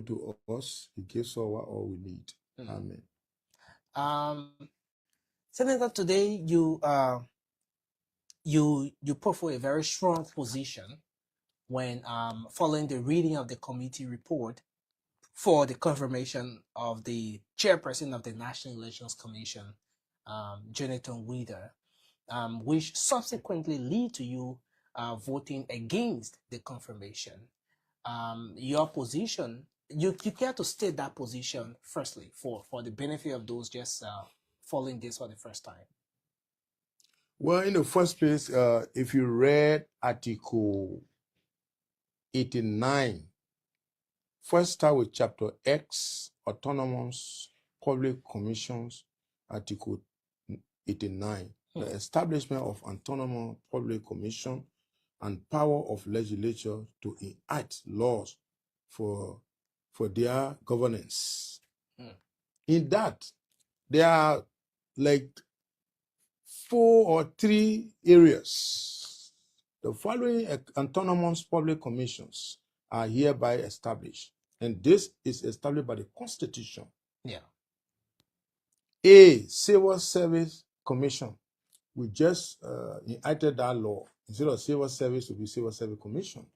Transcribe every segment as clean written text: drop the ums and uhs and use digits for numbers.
to us. He gives us all we need. Amen. Senator, today you put for a very strong position when following the reading of the committee report for the confirmation of the chairperson of the National Elections Commission, Jonathan Wieder, which subsequently lead to you voting against the confirmation. Your position, you care to state that position firstly for the benefit of those just following this for the first time? Well, in the first place, if you read Article 89, first start with Chapter X, Autonomous Public Commissions, Article 89, the establishment of Autonomous Public Commission and power of legislature to enact laws for their governance. In that, there are like 4 or 3 areas. The following autonomous public commissions are hereby established, and this is established by the Constitution. Yeah. A Civil Service Commission. We just enacted that law. Instead of Civil Service, to be Civil Service Commission.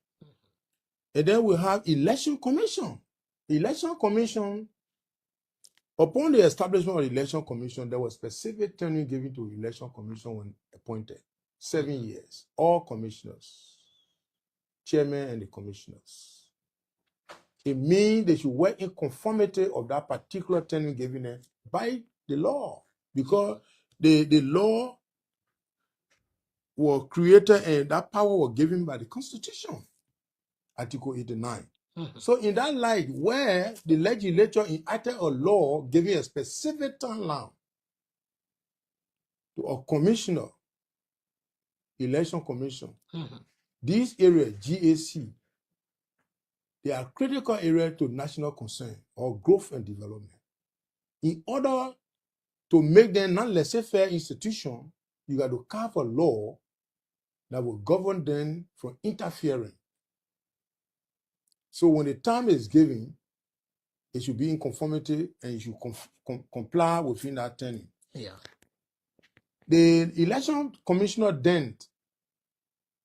And then we have Election Commission. Election Commission, upon the establishment of the Election Commission, there was specific training given to the Election Commission when appointed. 7 years. All commissioners, chairman and the commissioners. It means they should work in conformity of that particular training given by the law. Because the law was created and that power was given by the Constitution. Article 89. So in that light, where the legislature enacted a law giving a specific timeline to a commissioner, election commission, these areas, GAC, they are critical areas to national concern or growth and development. In order to make them non-laissez-faire institution, you got to carve a law that will govern them from interfering. So when the time is given, it should be in conformity and you should comply within that turning. Yeah. The election commissioner then,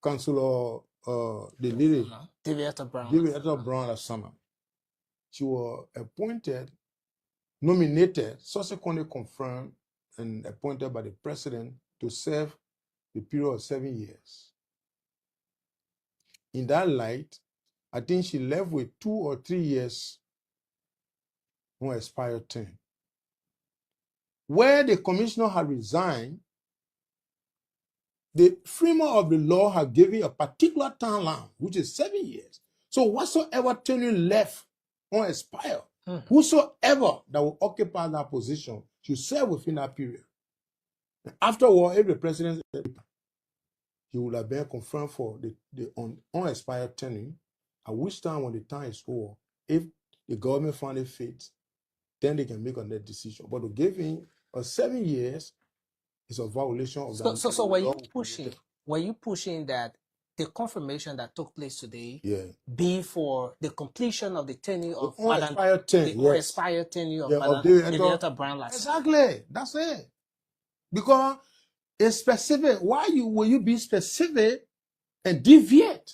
Councillor the lady, Deviata Brown Asama, she was appointed, nominated, subsequently confirmed and appointed by the president to serve the period of 7 years. In that light, I think she left with 2 or 3 years on expired term. Where the commissioner had resigned, the framer of the law had given a particular timeline, which is 7 years. So whatsoever tenure left unexpired, whosoever that will occupy that position should serve within that period. And afterward, if the president, he will have been confirmed for the unexpired tenure, at which time, when the time is over, if the government found it fit, then they can make a net decision. But to give him a 7 years is a violation of that. So were you pushing that the confirmation that took place today be for the completion of the tenure of the unexpired tenure of Deviata Brown? Exactly. That's it. Because it's specific. Why will you be specific and deviate?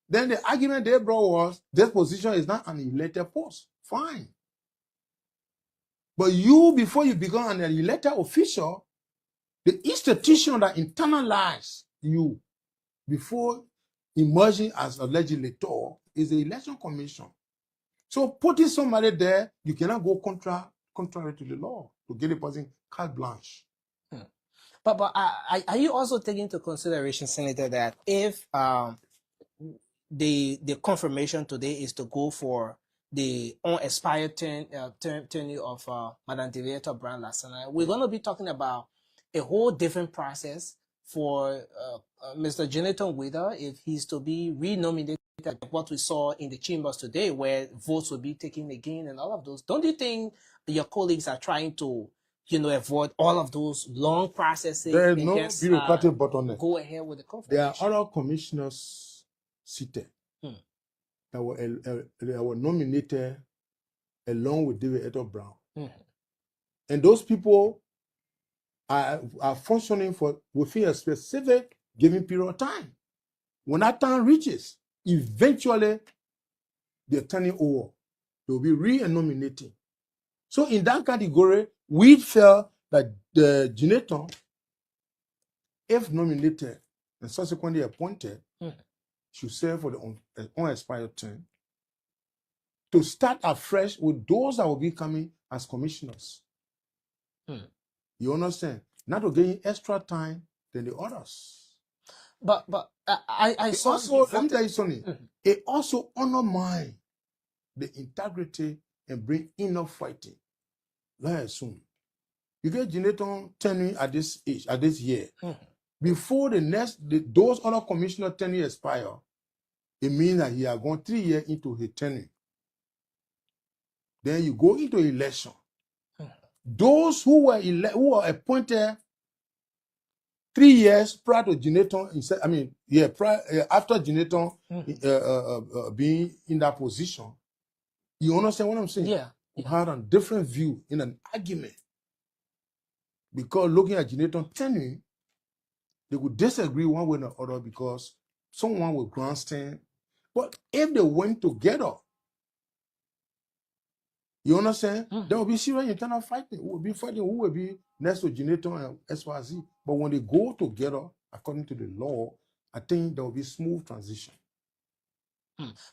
Then the argument they brought was this position is not an elected post. Fine. But you, before you become an elected official, the institution that internalized you before emerging as a legislator is the election commission. So putting somebody there, you cannot go contrary to the law to get a person carte blanche. But are you also taking into consideration, Senator, that if the confirmation today is to go for the unexpired tenure of Madame Deviata Brown Lassana, we're going to be talking about a whole different process for Mr. Jonathan Wieder if he's to be renominated, what we saw in the chambers today, where votes will be taken again and all of those. Don't you think your colleagues are trying to, avoid all of those long processes? There is no bureaucratic bottleneck. Go ahead with the confirmation. There are other commissioners seated. that were nominated along with David Eto'o Brown. And those people are functioning within a specific given period of time. When that time reaches, eventually they're turning over. They'll be re-nominating. So in that category, we felt that the Gineton, if nominated and subsequently appointed, should serve for the unexpired term to start afresh with those that will be coming as commissioners. You understand? Not to gain extra time than the others. But I saw also, let me tell you something. It also undermines the integrity and bring enough fighting. Let's assume you get Gineton tenure at this age, at this year. Before those other commissioner tenure expire, it means that he has gone 3 years into his tenure. Then you go into election. Those who were appointed 3 years prior to Gineton, after Gineton being in that position, you understand what I'm saying? Yeah. You had a different view in an argument. Because looking at Gineton tenure, they would disagree one way or the other because someone would grandstand. But if they went together, you understand? There will be serious internal fighting. We will be fighting who will be next to Gineton and SYZ. But when they go together, according to the law, I think there will be smooth transition.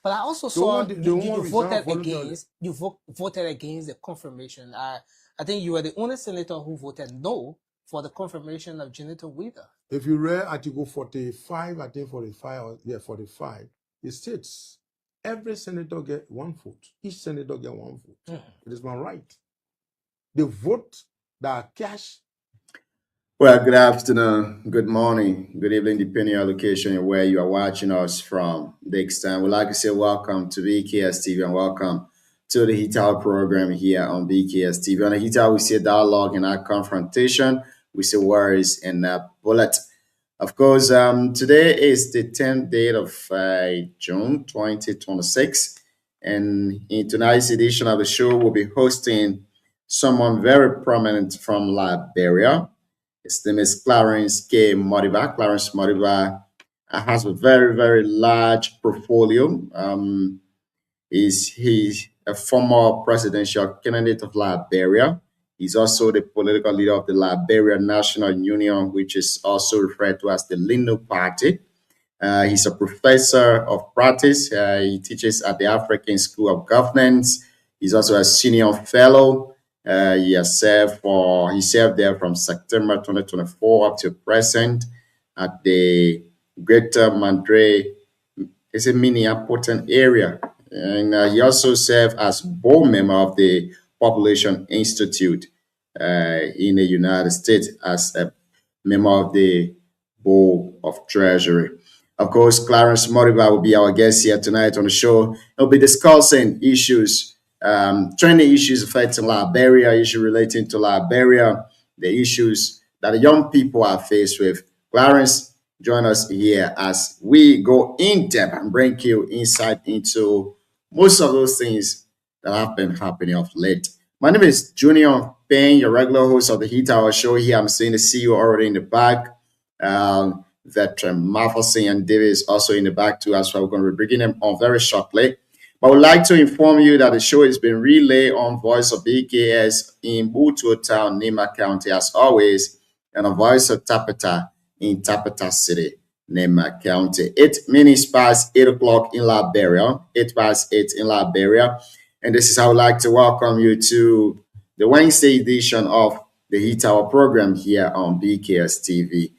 But I also saw you voted against. You voted against the confirmation. I think you were the only senator who voted no for the confirmation of Gineton Wheeler. If you read Article 45, I think 45, 45, it states every senator get 1 vote. Each senator get 1 vote. It is my right. The vote that are cash. Well, good afternoon, good morning, good evening, depending on location and where you are watching us from. This time, we'd like to say welcome to BKS TV and welcome to the HITAL program here on BKS TV. On the HITAL, we see dialogue and our confrontation. We see words and bullet. Of course, today is the 10th day of June 2026. And in tonight's edition of the show, we'll be hosting someone very prominent from Liberia. His name is Clarence K. Modiba. Clarence Modiba has a very, very large portfolio. He's a former presidential candidate of Liberia. He's also the political leader of the Liberia National Union, which is also referred to as the LINU Party. He's a professor of practice. He teaches at the African School of Governance. He's also a senior fellow. He served there from September 2024 up to present at the Greater Mandre, it's a Minneapolis area. And he also served as board member of the Population Institute in the United States as a member of the Board of Treasury. Of course, Clarence Modiba will be our guest here tonight on the show. He'll be discussing issues, trending issues affecting Liberia, issues relating to Liberia, the issues that the young people are faced with. Clarence, join us here as we go in depth and bring you insight into most of those things that have been happening of late. My name is Junior Payne, your regular host of the Heat Hour show here. I'm seeing the CEO already in the back. Veteran Mafelson and Davis also in the back too, as well. We're going to be bringing them on very shortly. But I would like to inform you that the show has been relayed on Voice of BKS in Butuo Town, Nema County, as always, and on Voice of Tapeta in Tapeta City, Nema County. 8 minutes past 8 o'clock in Liberia, 8 past 8 in Liberia. And this is how I would like to welcome you to the Wednesday edition of the Heat Hour program here on BKS TV.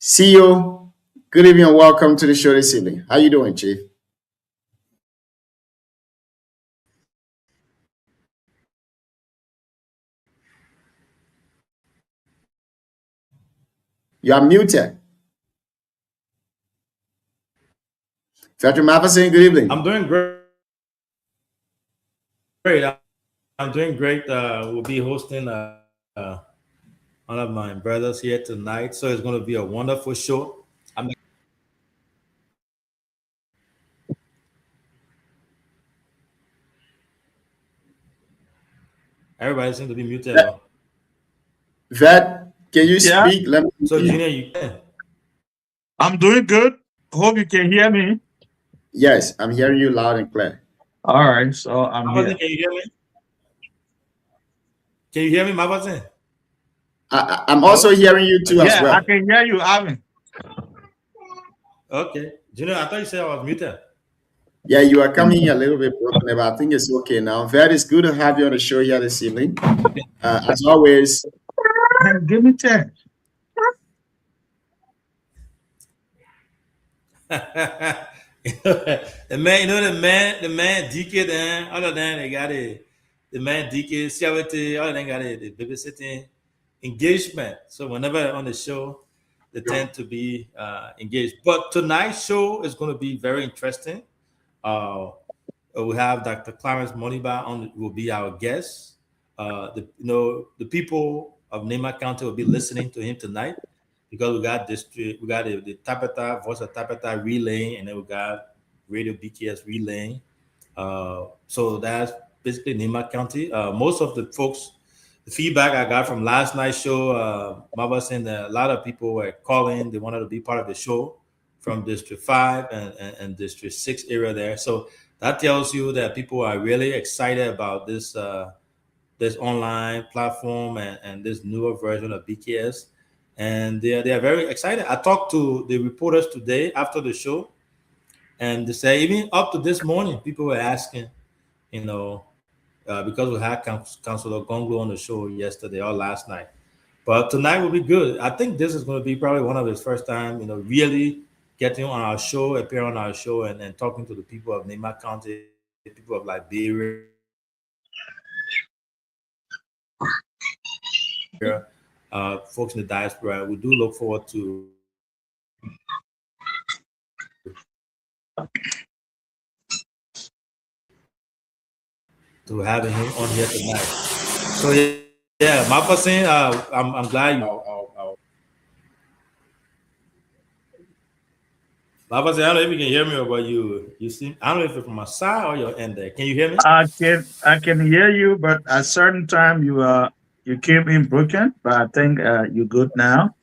CEO, good evening and welcome to the show this evening. How you doing, Chief? You are muted. Veteran Mafelson, good evening. I'm doing great. I'm doing great. We'll be hosting one of my brothers here tonight, so it's going to be a wonderful show. Everybody seems to be muted. Though. Vet, can you Yeah. speak? Let me So, see. Junior, you can. I'm doing good. Hope you can hear me. Yes, I'm hearing you loud and clear. All right, so I'm here. Can you hear me? Can you hear me, Mabasin? I'm also hearing you too as Yeah, well. I can hear you, Alvin. Okay. Junior, I thought you said I was muted. Yeah, you are coming in a little bit broken, but I think it's okay now. Vet, it's good to have you on the show here this evening. As always, Give me 10. The man DK then other than they got it. The man DK CRT, other than got it, the babysitting engagement. So whenever on the show, they tend to be engaged. But tonight's show is going to be very interesting. We have Dr. Clarence Moniba on will be our guest. The people of Nema County will be listening to him tonight because we got district, we got the Tapeta Voice of Tapeta relaying, and then we got Radio BKS relaying. So that's basically Nema County. Most of the folks, the feedback I got from last night's show, Maba saying that a lot of people were calling, they wanted to be part of the show from District 5 and District 6 area there. So that tells you that people are really excited about this this online platform and this newer version of BKS, and they are very excited. I talked to the reporters today after the show, and they say even up to this morning, people were asking, because we had Councilor Gonglo on the show yesterday or last night, but tonight will be good. I think this is going to be probably one of his first time, really getting on our show, appearing on our show, and talking to the people of Nema County, the people of Liberia, folks in the diaspora. We do look forward to having him on here tonight. So yeah, my person, I'm glad you. I don't know if you can hear me or but you see. I don't know if it's from my side or your end there. Can you hear me? I can hear you, but at a certain time you came in broken, but I think you're good now.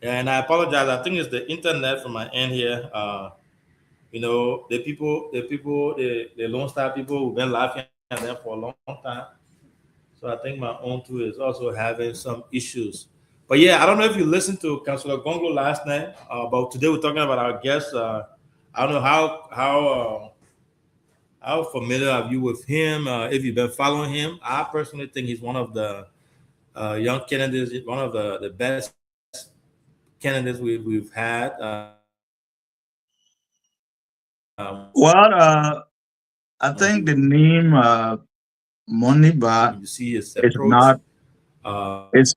Yeah, and I apologize. I think it's the internet from my end here. The Lone Star people who've been laughing at them for a long time. So I think my own too is also having some issues. But yeah, I don't know if you listened to Councilor Gonglo last night, but today we're talking about our guest. I don't know how familiar are you with him? If you've been following him, I personally think he's one of the young candidates, one of the best candidates we've had. I think the name Moniba you see his is approach. not. It's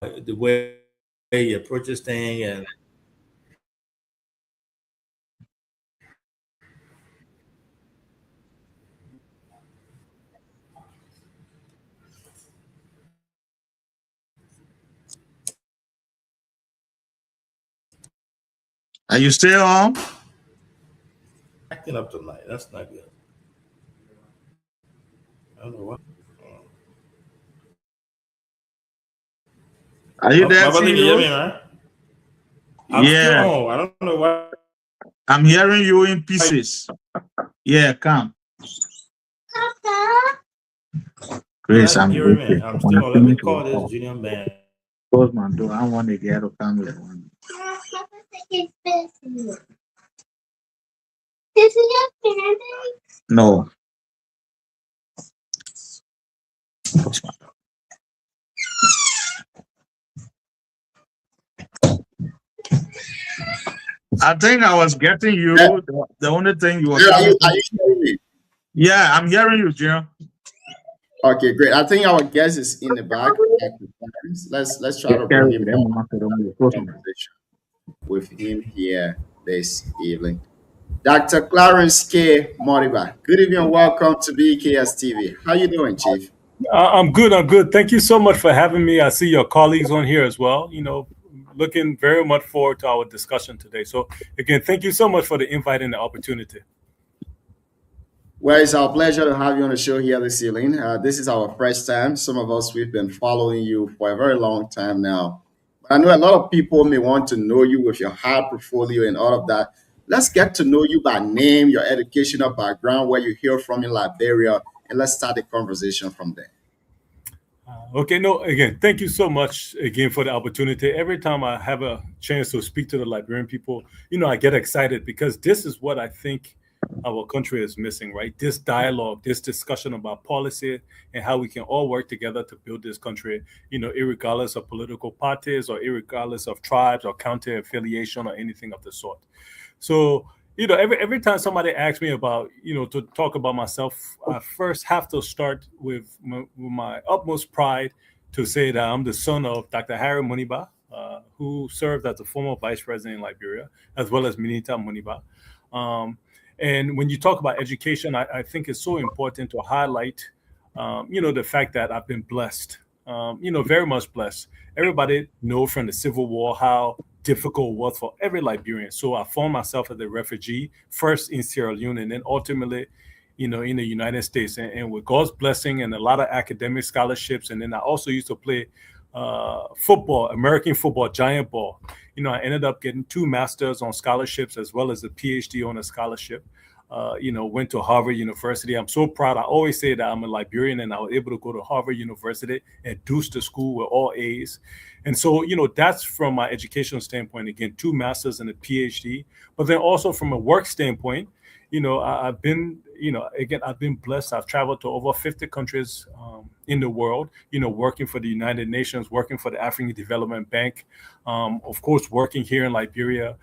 the way he approaches things and Are you still on? acting up tonight. That's not good. I don't know what. Are you there? My brother, can you hear me, right? I'm still Yeah. on. I don't know why. I'm hearing you in pieces. Yeah, come. Chris, I'm hearing me. waiting. I'm still on. Let me call this junior man. Close my door. I want to get to come with one. This is your family? No. I think I was getting you. The only thing you were. Are you hearing me? Yeah, I'm hearing you, Jim. Okay, great. I think our guest is in the back. Let's try to bring him on conversation with him here this evening. Dr. Clarence K. Moniba. Good evening and welcome to BKS TV. How you doing, Chief? I'm good. Thank you so much for having me. I see your colleagues on here as well. looking very much forward to our discussion today. So again, thank you so much for the invite and the opportunity. Well, it's our pleasure to have you on the show here this evening. This is our first time. Some of us, we've been following you for a very long time now. I know a lot of people may want to know you with your hard portfolio and all of that. Let's get to know you by name, your educational background, where you hail from in Liberia, and let's start the conversation from there. Okay, no, again, thank you so much again for the opportunity. Every time I have a chance to speak to the Liberian people, I get excited because this is what I think our country is missing, right? This dialogue, this discussion about policy and how we can all work together to build this country, irregardless of political parties or irregardless of tribes or county affiliation or anything of the sort. So, every time somebody asks me about, to talk about myself, I first have to start with my utmost pride to say that I'm the son of Dr. Harry Muniba, who served as the former vice president in Liberia, as well as Minita Muniba. And when you talk about education, I think it's so important to highlight, the fact that I've been blessed, very much blessed. Everybody know from the Civil War how difficult it was for every Liberian. So I found myself as a refugee, first in Sierra Leone, and then ultimately, in the United States. And with God's blessing and a lot of academic scholarships, and then I also used to play football, American football, giant ball. I ended up getting 2 masters on scholarships as well as a PhD on a scholarship. Went to Harvard University. I'm so proud. I always say that I'm a Liberian and I was able to go to Harvard University and Deuce School with all A's. And so, that's from my educational standpoint. Again, 2 masters and a PhD. But then also from a work standpoint, I've been, I've been blessed. I've traveled to over 50 countries in the world, working for the United Nations, working for the African Development Bank, of course, working here in Liberia,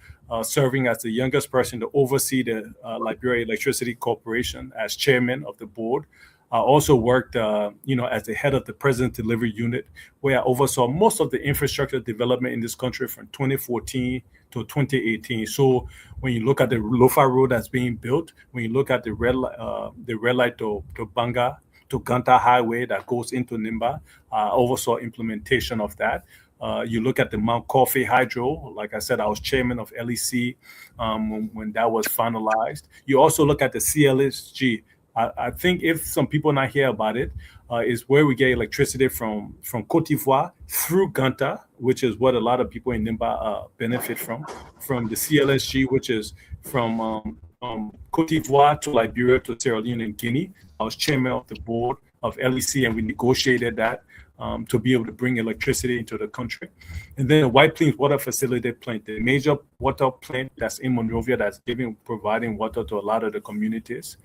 serving as the youngest person to oversee the Liberia Electricity Corporation as chairman of the board. I also worked, as the head of the President Delivery Unit, where I oversaw most of the infrastructure development in this country from 2014 to 2018. So when you look at the Lofa Road that's being built, when you look at the red light to Banga, to Ganta Highway that goes into Nimba, I oversaw implementation of that. You look at the Mount Coffee Hydro, like I said, I was chairman of LEC when that was finalized. You also look at the CLSG. I think if some people not hear about it, is where we get electricity from Cote d'Ivoire through Ganta, which is what a lot of people in Nimba benefit from the CLSG, which is from Cote d'Ivoire to Liberia to Sierra Leone and Guinea. I was chairman of the board of LEC, and we negotiated that to be able to bring electricity into the country. And then the White Plains Water Facility plant, the major water plant that's in Monrovia that's providing water to a lot of the communities.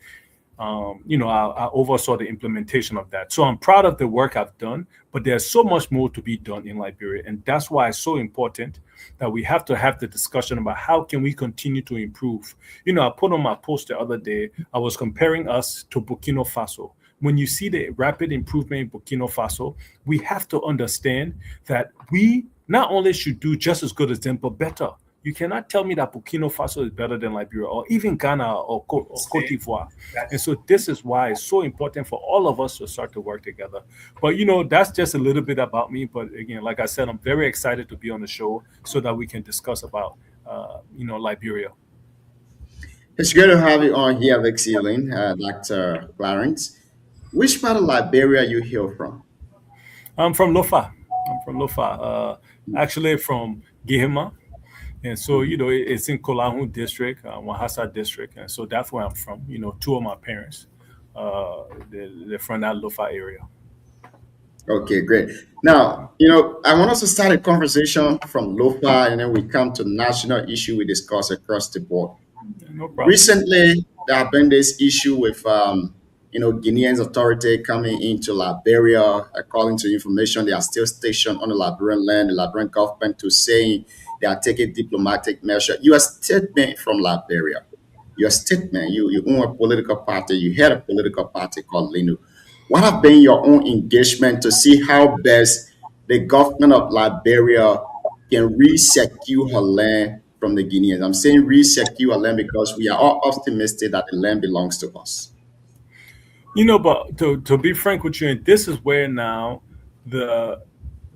I oversaw the implementation of that. So I'm proud of the work I've done, but there's so much more to be done in Liberia. And that's why it's so important that we have to have the discussion about how can we continue to improve. I put on my post the other day, I was comparing us to Burkina Faso. When you see the rapid improvement in Burkina Faso, we have to understand that we not only should do just as good as them, but better. You cannot tell me that Burkina Faso is better than Liberia or even Ghana or Cote d'Ivoire. And so this is why it's so important for all of us to start to work together. But, that's just a little bit about me. But again, like I said, I'm very excited to be on the show so that we can discuss about, Liberia. It's good to have you on here, Vexilin, Dr. Clarence. Which part of Liberia you hail from? I'm from Lofa. Actually from Gihima. And so, it's in Kolahun district, Wahasa district. And so that's where I'm from. 2 of my parents, they're from that Lofa area. Okay, great. Now, I want us to start a conversation from Lofa, and then we come to national issue we discuss across the board. No problem. Recently, there have been this issue with, Guineans authority coming into Liberia. According to information, they are still stationed on the Liberian land, the Liberian government to saying they are taking diplomatic measures. Your statement from Liberia, your statement, you own a political party, you head a political party called LINU. What have been your own engagement to see how best the government of Liberia can re-secure her land from the Guineans? I'm saying re-secure her land because we are all optimistic that the land belongs to us. But to be frank with you, and this is where now the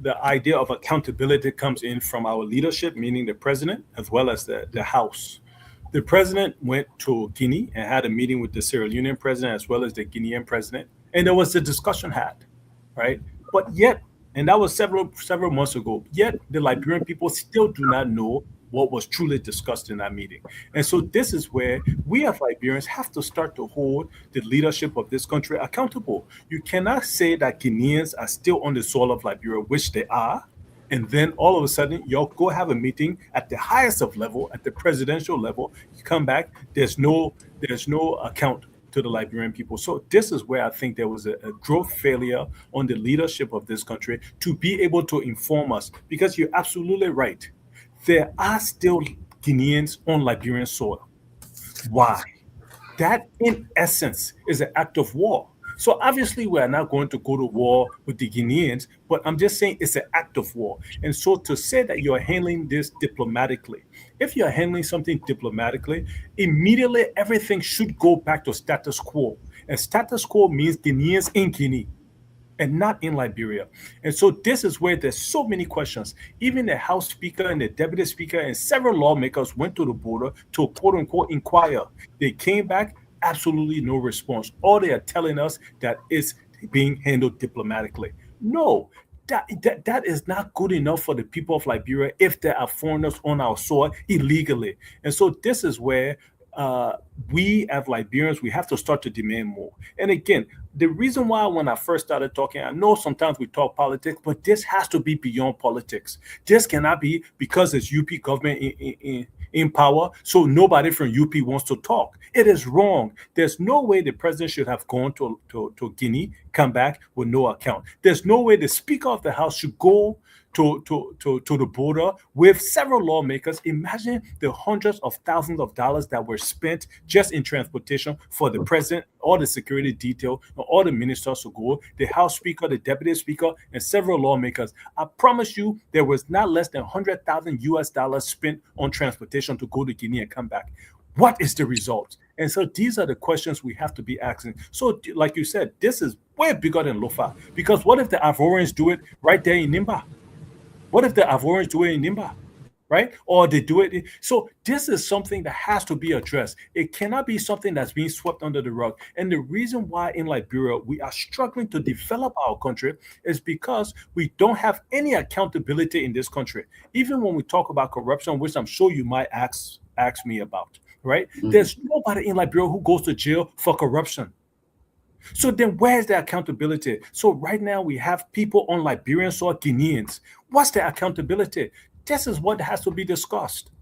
the idea of accountability comes in from our leadership, meaning the president as well as the House. The president went to Guinea and had a meeting with the Sierra Leonean president as well as the Guinean president, and there was a discussion had, right? But yet, and that was several months ago, yet the Liberian people still do not know what was truly discussed in that meeting. And so this is where we as Liberians have to start to hold the leadership of this country accountable. You cannot say that Guineans are still on the soil of Liberia, which they are, and then all of a sudden y'all go have a meeting at the highest of level, at the presidential level. You come back, there's no account to the Liberian people. So this is where I think there was a growth failure on the leadership of this country to be able to inform us, because you're absolutely right. There are still Guineans on Liberian soil. Why? That, in essence, is an act of war. So obviously, we are not going to go to war with the Guineans, but I'm just saying it's an act of war. And so to say that you're handling this diplomatically, if you're handling something diplomatically, immediately everything should go back to status quo. And status quo means Guineans in Guinea and not in Liberia. And so this is where there's so many questions. Even the House Speaker and the Deputy Speaker and several lawmakers went to the border to quote unquote inquire. They came back, absolutely no response. All they are telling us that it's being handled diplomatically. No, that is not good enough for the people of Liberia if there are foreigners on our soil illegally. And so this is where we as Liberians, we have to start to demand more. And again, the reason why when I first started talking, I know sometimes we talk politics, but this has to be beyond politics. This cannot be because it's UP government in power, so nobody from UP wants to talk. It is wrong. There's no way the president should have gone to Guinea, come back with no account. There's no way the Speaker of the House should go to the border with several lawmakers. Imagine the hundreds of thousands of dollars that were spent just in transportation for the president, all the security detail, and all the ministers to go, the House Speaker, the Deputy Speaker, and several lawmakers. I promise you, there was not less than $100,000 spent on transportation to go to Guinea and come back. What is the result? And so these are the questions we have to be asking. So like you said, this is way bigger than Lofa, because what if the Ivorians do it right there in Nimba? What if the Ivorians do it in Nimba, right? Or they do it. So this is something that has to be addressed. It cannot be something that's being swept under the rug. And the reason why in Liberia we are struggling to develop our country is because we don't have any accountability in this country. Even when we talk about corruption, which I'm sure you might ask me about, right? Mm-hmm. There's nobody in Liberia who goes to jail for corruption. So then where's the accountability? So right now we have people on Liberian soil, Guineans. What's the accountability? This is what has to be discussed.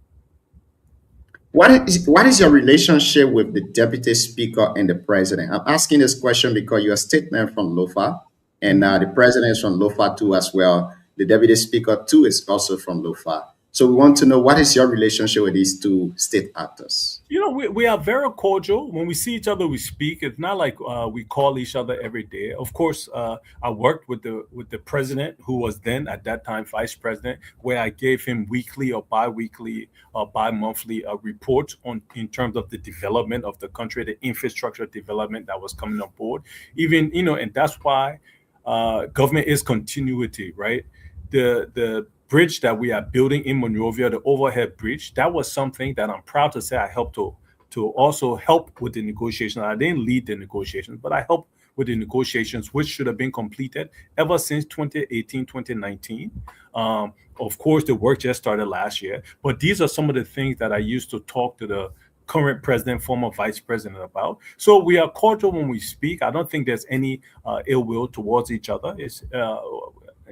What is your relationship with the Deputy Speaker and the President? I'm asking this question because your statement from Lofa, and the President is from Lofa too as well. The Deputy Speaker too is also from Lofa. So we want to know, what is your relationship with these two state actors? You know, we are very cordial. When we see each other, we speak. It's not like we call each other every day. Of course, I worked with the president, who was then at that time vice president, where I gave him weekly or bi-weekly or bi-monthly reports in terms of the development of the country, the infrastructure development that was coming on board. Even, you know, and that's why government is continuity, right? The bridge that we are building in Monrovia, the overhead bridge, that was something that I'm proud to say I helped to also help with the negotiations. I didn't lead the negotiations, but I helped with the negotiations, which should have been completed ever since 2018, 2019. Of course, the work just started last year, but these are some of the things that I used to talk to the current president, former vice president about. So we are cordial when we speak. I don't think there's any ill will towards each other. It's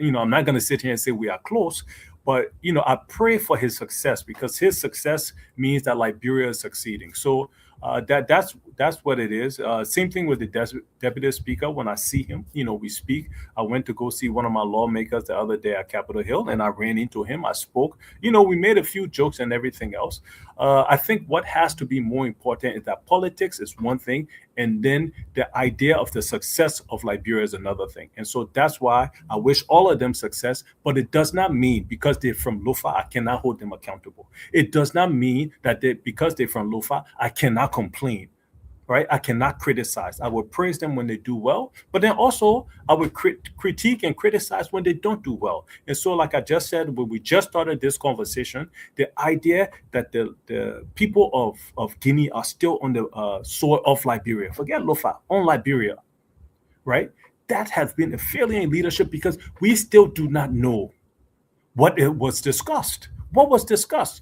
you know, I'm not going to sit here and say we are close, but, you know, I pray for his success, because his success means that Liberia is succeeding. So that's what it is. Same thing with the Deputy Speaker. When I see him, you know, we speak. I went to go see one of my lawmakers the other day at Capitol Hill, and I ran into him. I spoke. You know, we made a few jokes and everything else. I think what has to be more important is that politics is one thing, and then the idea of the success of Liberia is another thing. And so that's why I wish all of them success, but it does not mean because they're from Lofa, I cannot hold them accountable. It does not mean that because they're from Lofa, I cannot complain, right? I cannot criticize. I will praise them when they do well, but then also I would critique and criticize when they don't do well. And so, like I just said, when we just started this conversation, the idea that the people of Guinea are still on the soil of Liberia, forget Lofa, on Liberia, right? That has been a failure in leadership because we still do not know what it was discussed. What was discussed?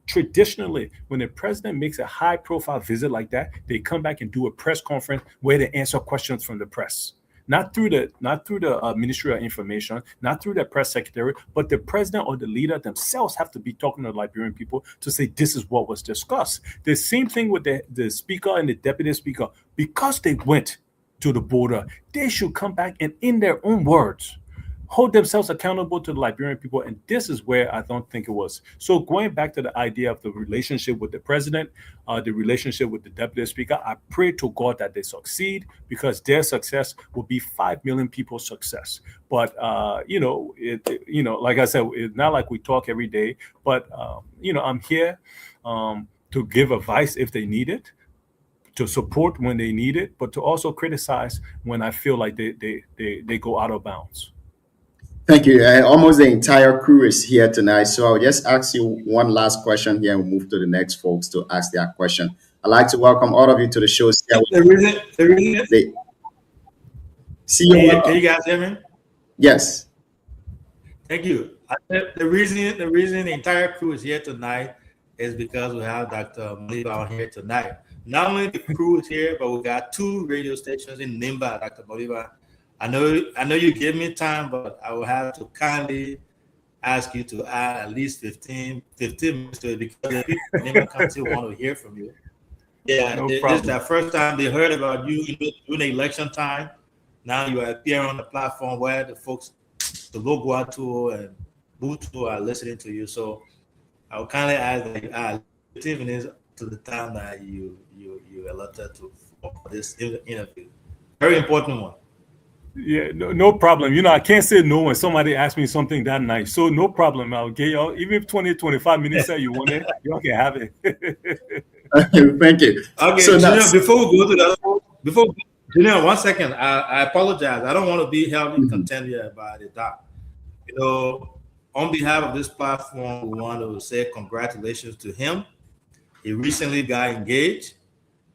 Traditionally, when the president makes a high-profile visit like that, they come back and do a press conference where they answer questions from the press, not through the Ministry of Information, not through the press secretary, but the president or the leader themselves have to be talking to Liberian people to say this is what was discussed. The same thing with the speaker and the deputy speaker, because they went to the border, they should come back and, in their own words, hold themselves accountable to the Liberian people. And this is where I don't think it was. So going back to the idea of the relationship with the president, the relationship with the deputy speaker, I pray to God that they succeed, because their success will be 5 million people's success. But, like I said, it's not like we talk every day, but, I'm here to give advice if they need it, to support when they need it, but to also criticize when I feel like they go out of bounds. Thank you. Almost the entire crew is here tonight, so I'll just ask you one last question here and we'll move to the next folks to ask their question. I'd like to welcome all of you to the show. The reason See you. Can you guys hear me? Yes. Thank you. The reason the entire crew is here tonight is because we have Dr. Modiba on here tonight. Not only the crew is here, but we got 2 radio stations in Nimba, Dr. Modiba. I know you gave me time, but I will have to kindly ask you to add at least 15 minutes to it, because the people in Nimba County want to hear from you. Yeah, No this problem. is the first time they heard about you during the election time. Now you appear on the platform where the folks, the Loguatu and Butu, are listening to you. So I will kindly ask that you add 15 minutes to the time that you allotted for this interview. Very important one. Yeah, no problem. I can't say no when somebody asks me something that nice. So no problem. I'll get y'all, even if 20, 25 minutes that you want it, y'all can have it. Thank you. Okay, So Junior, that's- before we go to that, Junior, 1 second. I apologize. I don't want to be held in contempt here by the doc. On behalf of this platform, we want to say congratulations to him. He recently got engaged.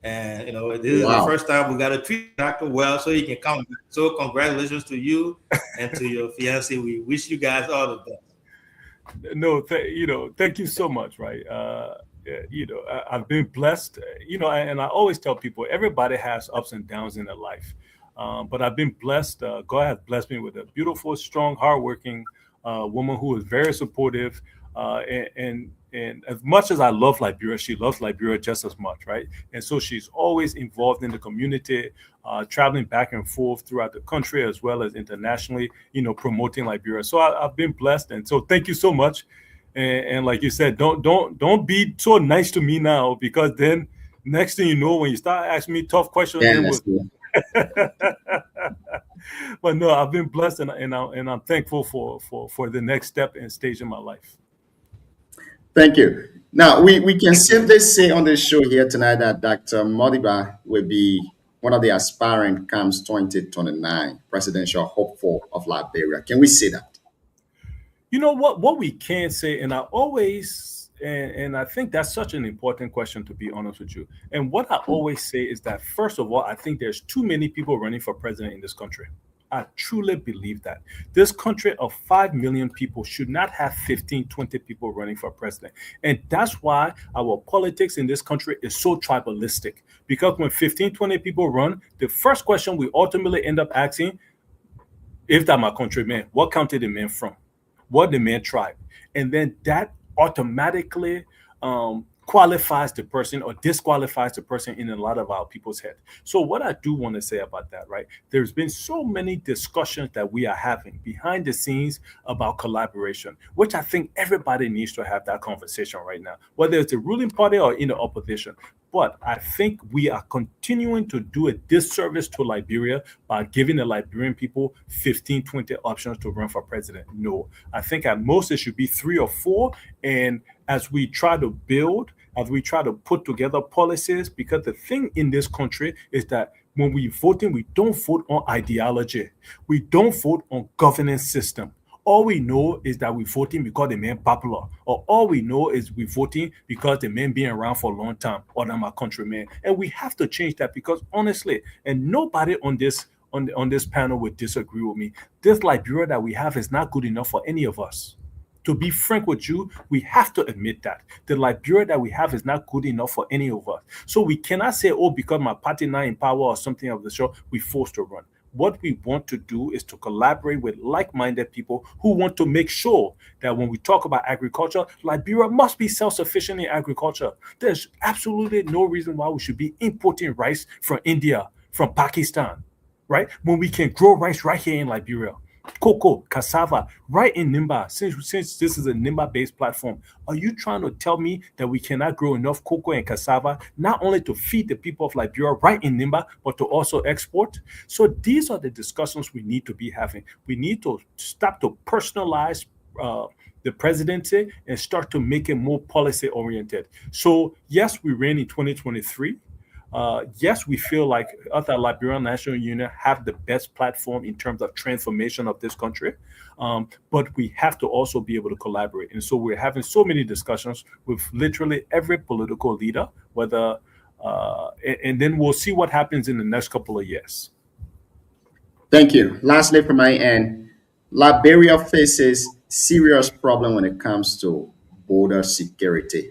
And this is the first time we got to treat Dr. well, so he can come. So congratulations to you and to your fiance. We wish you guys all the best. No, thank you so much. Right. I've been blessed, and I always tell people, everybody has ups and downs in their life. But I've been blessed. God has blessed me with a beautiful, strong, hardworking woman who is very supportive, and as much as I love Liberia, she loves Liberia just as much, right? And so she's always involved in the community, traveling back and forth throughout the country as well as internationally, promoting Liberia. So I've been blessed, and so thank you so much. And like you said, don't be so nice to me now, because then next thing you know, when you start asking me tough questions, but no, I've been blessed, and I'm thankful for the next step and stage in my life. Thank you. Now, we can safely say on this show here tonight that Dr. Modiba will be one of the aspiring CAMS 2029 presidential hopeful of Liberia. Can we say that? You know what we can say, and I always, and I think that's such an important question, to be honest with you. And what I always say is that, first of all, I think there's too many people running for president in this country. I truly believe that. This country of 5 million people should not have 15, 20 people running for president. And that's why our politics in this country is so tribalistic. Because when 15, 20 people run, the first question we ultimately end up asking, if that my countryman, what county the man from? What the man tribe? And then that automatically qualifies the person or disqualifies the person in a lot of our people's head. So what I do want to say about that, right? There's been so many discussions that we are having behind the scenes about collaboration, which I think everybody needs to have that conversation right now, whether it's the ruling party or in the opposition. But I think we are continuing to do a disservice to Liberia by giving the Liberian people 15, 20 options to run for president. No, I think at most it should be 3 or 4. And as we try to build, as we try to put together policies, because the thing in this country is that when we voting, we don't vote on ideology. We don't vote on governance system. All we know is that we're voting because the man popular, or all we know is we're voting because the man been around for a long time, or they're my countrymen. And we have to change that, because honestly, and nobody on this panel would disagree with me, this Liberia that we have is not good enough for any of us. To be frank with you, we have to admit that the Liberia that we have is not good enough for any of us. So we cannot say, oh, because my party not in power or something of the sort, we forced to run. What we want to do is to collaborate with like-minded people who want to make sure that when we talk about agriculture, Liberia must be self-sufficient in agriculture. There's absolutely no reason why we should be importing rice from India, from Pakistan, right? When we can grow rice right here in Liberia. Cocoa, cassava, right in Nimba. Since this is a Nimba-based platform, are you trying to tell me that we cannot grow enough cocoa and cassava, not only to feed the people of Liberia right in Nimba, but to also export? So these are the discussions we need to be having. We need to stop to personalize the presidency and start to make it more policy-oriented. So yes, we ran in 2023. Yes, we feel like us at Liberian National Union have the best platform in terms of transformation of this country, but we have to also be able to collaborate. And so we're having so many discussions with literally every political leader, whether, and then we'll see what happens in the next couple of years. Thank you. Lastly, from my end, Liberia faces serious problem when it comes to border security.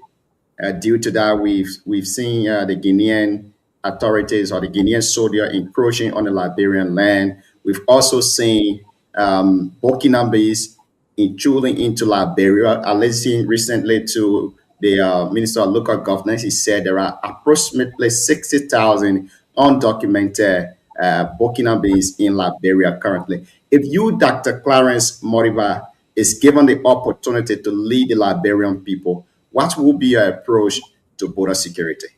Due to that, we've seen the Guinean authorities or the Guinean soldier encroaching on the Liberian land. We've also seen Burkinabes intruding into Liberia. I listened recently to the Minister of Local Governance. He said there are approximately 60,000 undocumented Burkinabes in Liberia currently. If you, Dr. Clarence Modiba, is given the opportunity to lead the Liberian people, what will be your approach to border security?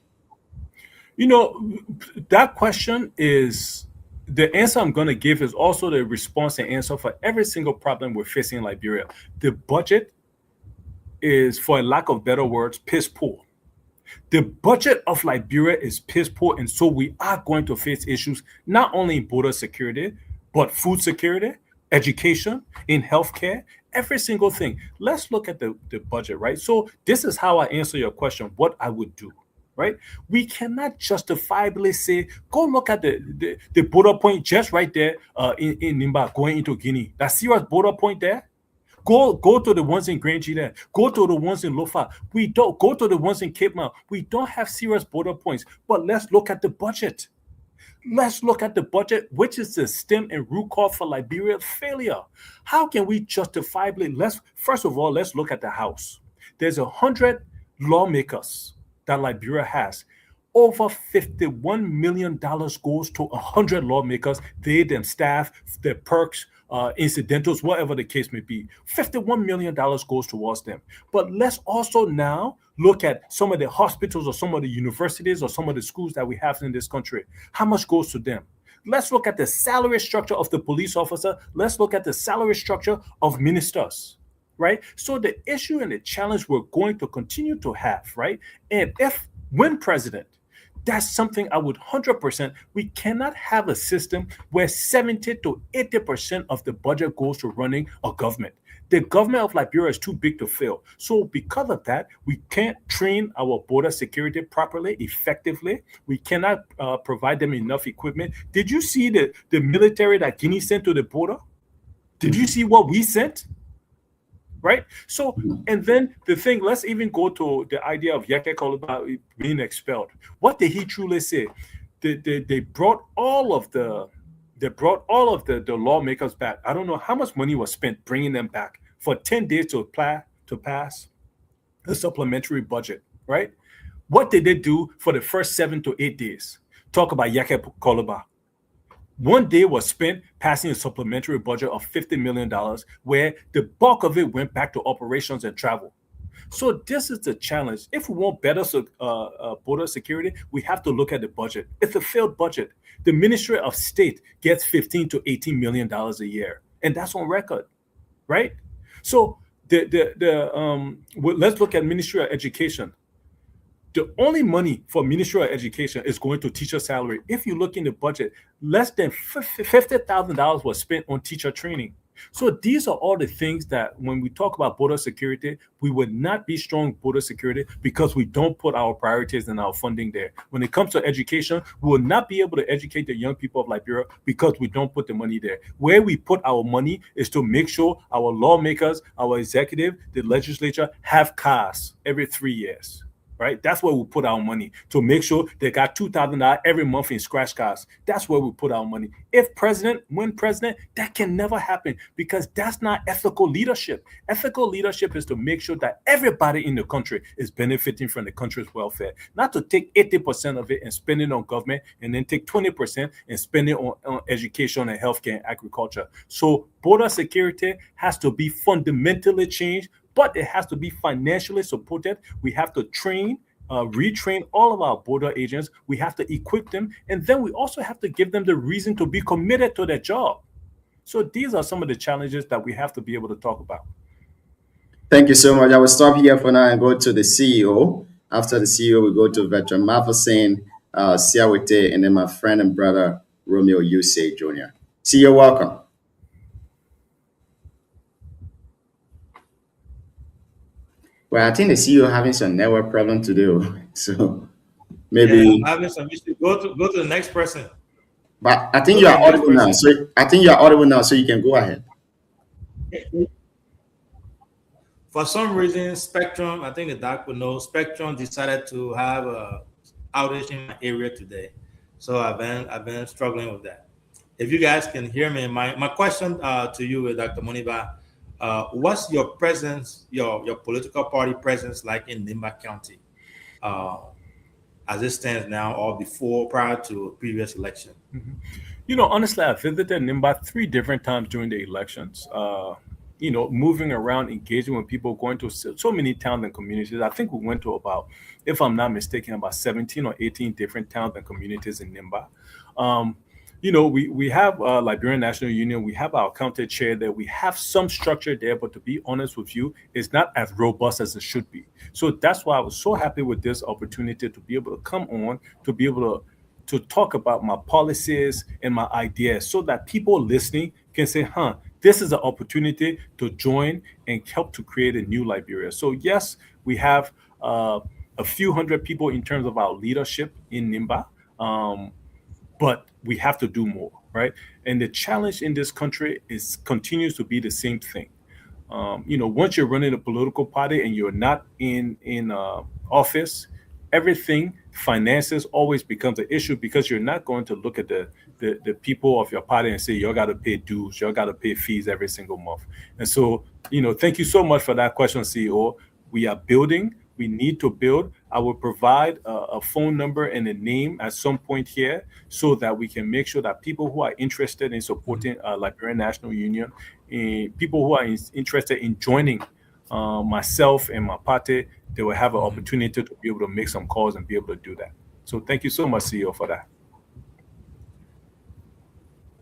You know, that question is, the answer I'm going to give is also the response and answer for every single problem we're facing in Liberia. The budget is, for a lack of better words, piss poor. The budget of Liberia is piss poor, and so we are going to face issues not only in border security, but food security, education, in healthcare, every single thing. Let's look at the budget, right? So this is how I answer your question, what I would do, right? We cannot justifiably say, go look at the border point just right there in Nimba going into Guinea. That serious border point there. Go to the ones in Grange there. Go to the ones in Lofa. We don't go to the ones in Cape Mount. We don't have serious border points, but let's look at the budget. Let's look at the budget, which is the stem and root cause for Liberia's failure. How can we justifiably, first of all, let's look at the House. There's 100 lawmakers that Liberia has. Over $51 million goes to 100 lawmakers, they, them staff, their perks, incidentals, whatever the case may be. $51 million goes towards them. But let's also now look at some of the hospitals or some of the universities or some of the schools that we have in this country. How much goes to them? Let's look at the salary structure of the police officer. Let's look at the salary structure of ministers, right? So the issue and the challenge we're going to continue to have, right? And when president, that's something I would 100%. We cannot have a system where 70 to 80% of the budget goes to running a government. The government of Liberia is too big to fail. So because of that, we can't train our border security properly, effectively. We cannot provide them enough equipment. Did you see the military that Guinea sent to the border? Did you see what we sent? Right? So, and then the thing, let's even go to the idea of Yeke Koluba being expelled. What did he truly say? They brought all of the lawmakers back. I don't know how much money was spent bringing them back for 10 days to pass the supplementary budget, right? What did they do for the first 7 to 8 days? Talk about Yeke Koluba. 1 day was spent passing a supplementary budget of $50 million, where the bulk of it went back to operations and travel. So this is the challenge. If we want better border security, we have to look at the budget. It's a failed budget. The Ministry of State gets $15 to $18 million a year, and that's on record, right? So let's look at Ministry of Education. The only money for Ministry of Education is going to teacher salary. If you look in the budget, less than $50,000 was spent on teacher training. So these are all the things that when we talk about border security, we would not be strong border security because we don't put our priorities and our funding there. When it comes to education, we will not be able to educate the young people of Liberia because we don't put the money there. Where we put our money is to make sure our lawmakers, our executive, the legislature have cars every 3 years. Right? That's where we put our money to make sure they got $2,000 every month in scratch cards. That's where we put our money. If president, when president, that can never happen because that's not ethical leadership. Ethical leadership is to make sure that everybody in the country is benefiting from the country's welfare, not to take 80% of it and spend it on government and then take 20% and spend it on education and healthcare and agriculture. So border security has to be fundamentally changed, but it has to be financially supported. We have to train, retrain all of our border agents. We have to equip them. And then we also have to give them the reason to be committed to their job. So these are some of the challenges that we have to be able to talk about. Thank you so much. I will stop here for now and go to the CEO. After the CEO, we go to Veteran Matheson, Siawete, and then my friend and brother, Romeo Yusei Jr. CEO, welcome. Well, I think the CEO having some network problem to do, so maybe I'm having some issue. Go to the next person. But I think you are audible now. So I think you are audible now, so you can go ahead. For some reason, Spectrum, I think the doc would know, Spectrum decided to have a outage in my area today. So I've been struggling with that. If you guys can hear me, my question to you, Dr. Muniba, what's your presence, your political party presence like in Nimba County as it stands now or prior to a previous election? Mm-hmm. You know, honestly, I visited Nimba 3 different times during the elections. You know, moving around, engaging with people, going to so many towns and communities. I think we went to about, if I'm not mistaken, about 17 or 18 different towns and communities in Nimba. You know, we have Liberian National Union. We have our county chair there. We have some structure there, but to be honest with you, it's not as robust as it should be. So that's why I was so happy with this opportunity to be able to come on, to be able to talk about my policies and my ideas so that people listening can say, this is an opportunity to join and help to create a new Liberia. So yes, we have a few hundred people in terms of our leadership in Nimba. But we have to do more, right? And the challenge in this country continues to be the same thing. You know, once you're running a political party and you're not in office, everything, finances always becomes an issue because you're not going to look at the people of your party and say, you got to pay dues, you got to pay fees every single month. And so, you know, thank you so much for that question, CEO. We are building. We need to build. I will provide a phone number and a name at some point here so that we can make sure that people who are interested in supporting Liberian National Union, people who are interested in joining myself and my party, they will have an opportunity to be able to make some calls and be able to do that. So thank you so much, CEO, for that.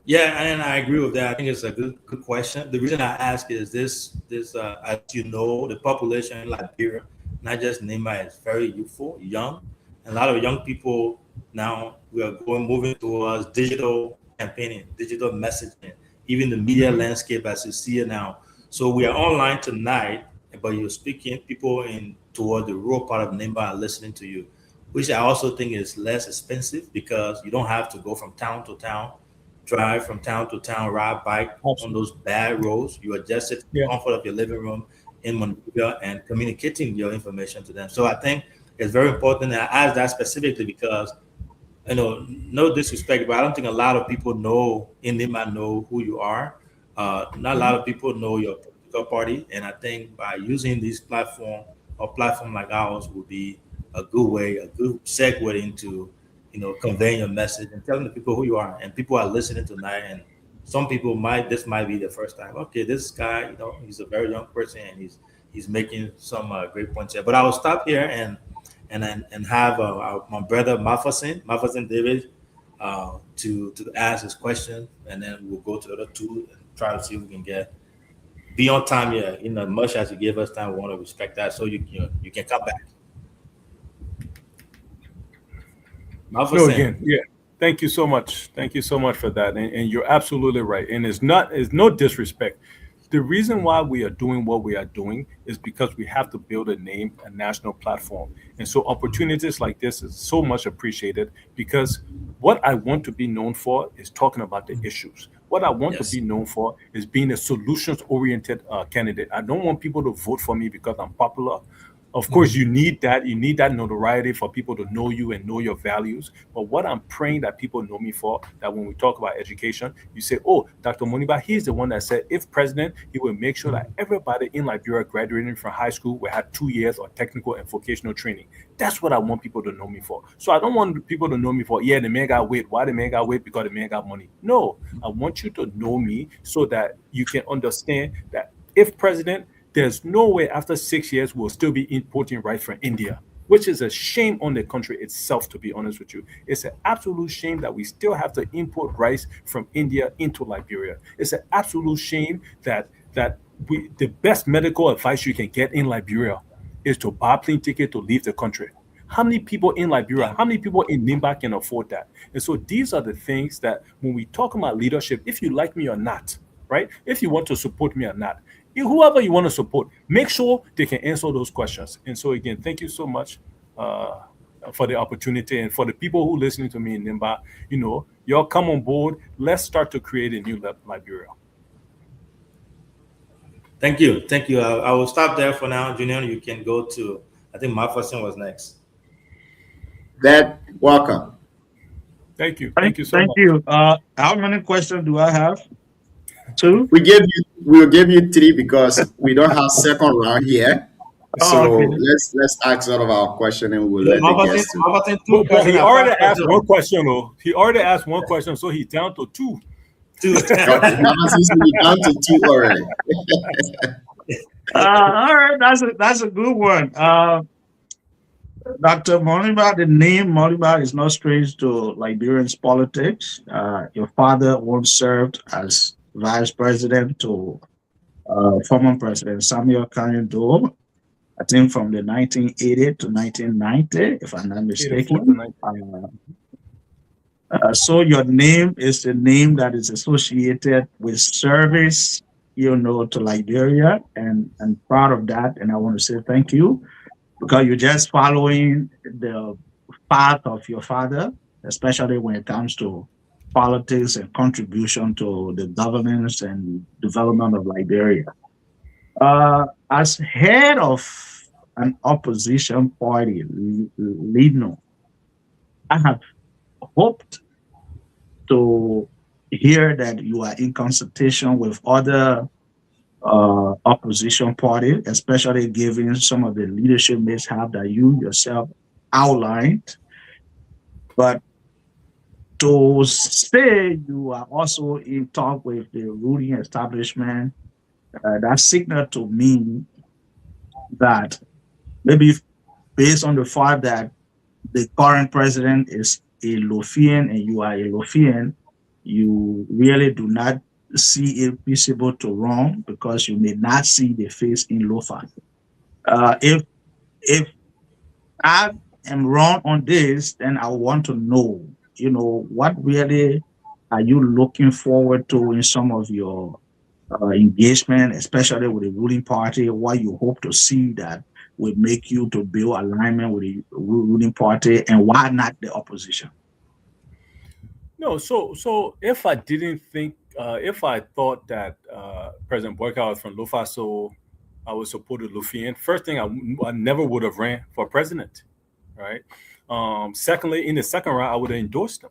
Yeah, and I agree with that. I think it's a good question. The reason I ask is this as you know, the population in Liberia, not just Nimba, is very youthful, young. And a lot of young people now, we are moving towards digital campaigning, digital messaging, even the media landscape as you see it now. So we are online tonight, but you're speaking, people toward the rural part of Nimba are listening to you, which I also think is less expensive because you don't have to go from town to town, drive from town to town, ride bike on those bad roads. You are just at the comfort of your living room in Monrovia and communicating your information to them. So I think it's very important. And I ask that specifically because, you know, no disrespect, but I don't think a lot of people in Nimba know who you are. Not a lot of people know your political party. And I think by using this platform or platform like ours would be a good way, a good segue into, you know, conveying your message and telling the people who you are. And people are listening tonight, and some people this might be the first time. Okay, this guy, you know, he's a very young person and he's making some great points here. But I will stop here and have my brother Matheson David to ask his question, and then we'll go to the other two and try to see if we can get be on time here. Much as you give us time, we want to respect that, so you can come back. No, again, yeah. Thank you so much. Thank you so much for that. And you're absolutely right. And it's no disrespect. The reason why we are doing what we are doing is because we have to build a name, a national platform. And so opportunities like this is so much appreciated, because what I want to be known for is talking about the issues. What I want to be known for is being a solutions-oriented candidate. I don't want people to vote for me because I'm popular. Of course, you need that. You need that notoriety for people to know you and know your values. But what I'm praying that people know me for, that when we talk about education, you say, oh, Dr. Moniba, he's the one that said, if president, he will make sure that everybody in Liberia graduating from high school will have 2 years of technical and vocational training. That's what I want people to know me for. So I don't want people to know me for, yeah, the man got weight. Why the man got weight? Because the man got money. No, I want you to know me so that you can understand that if president, there's no way after 6 years we'll still be importing rice from India, which is a shame on the country itself, to be honest with you. It's an absolute shame that we still have to import rice from India into Liberia. It's an absolute shame that the best medical advice you can get in Liberia is to buy a plane ticket to leave the country. How many people in Liberia, how many people in Nimba can afford that? And so these are the things that when we talk about leadership, if you like me or not, right? If you want to support me or not, whoever you want to support, make sure they can answer those questions. And so again, thank you so much for the opportunity, and for the people who are listening to me in Nimba, y'all come on board. Let's start to create a new Liberia. Thank you. I will stop there for now. Junior, you can go to, I think Mafasin was next. Welcome. Thank you. Thank you so much. Thank you. How many questions do I have? 2? We'll give you 3 because we don't have second round here. So okay. let's ask sort of our question and we'll let the guests do. But he already asked one question, though. He already asked one question, so he's down to 2. Okay, down to 2 already. All right, that's a good one. Dr. Moniba, the name Moniba is not strange to Liberians politics. Your father once served as vice president to former President Samuel Kanye-Doe, I think from the 1980 to 1990, if I'm not mistaken. So your name is the name that is associated with service, to Liberia, and proud of that. And I want to say thank you, because you're just following the path of your father, especially when it comes to politics and contribution to the governance and development of Liberia. As head of an opposition party, LINO, I have hoped to hear that you are in consultation with other opposition parties, especially given some of the leadership mishap that you yourself outlined. But to say you are also in talk with the ruling establishment, that signal to me that maybe based on the fact that the current president is a Lofian and you are a Lofian, you really do not see it feasible to run because you may not see the face in Lofa. If I am wrong on this, then I want to know, what really are you looking forward to in some of your engagement, especially with the ruling party, what you hope to see that will make you to build alignment with the ruling party, and why not the opposition? No, so if I didn't think, if I thought that President Boyka was from Lofa, so I would support the Lofian, first thing, I never would have ran for president, right? Secondly, in the second round, I would have endorsed him.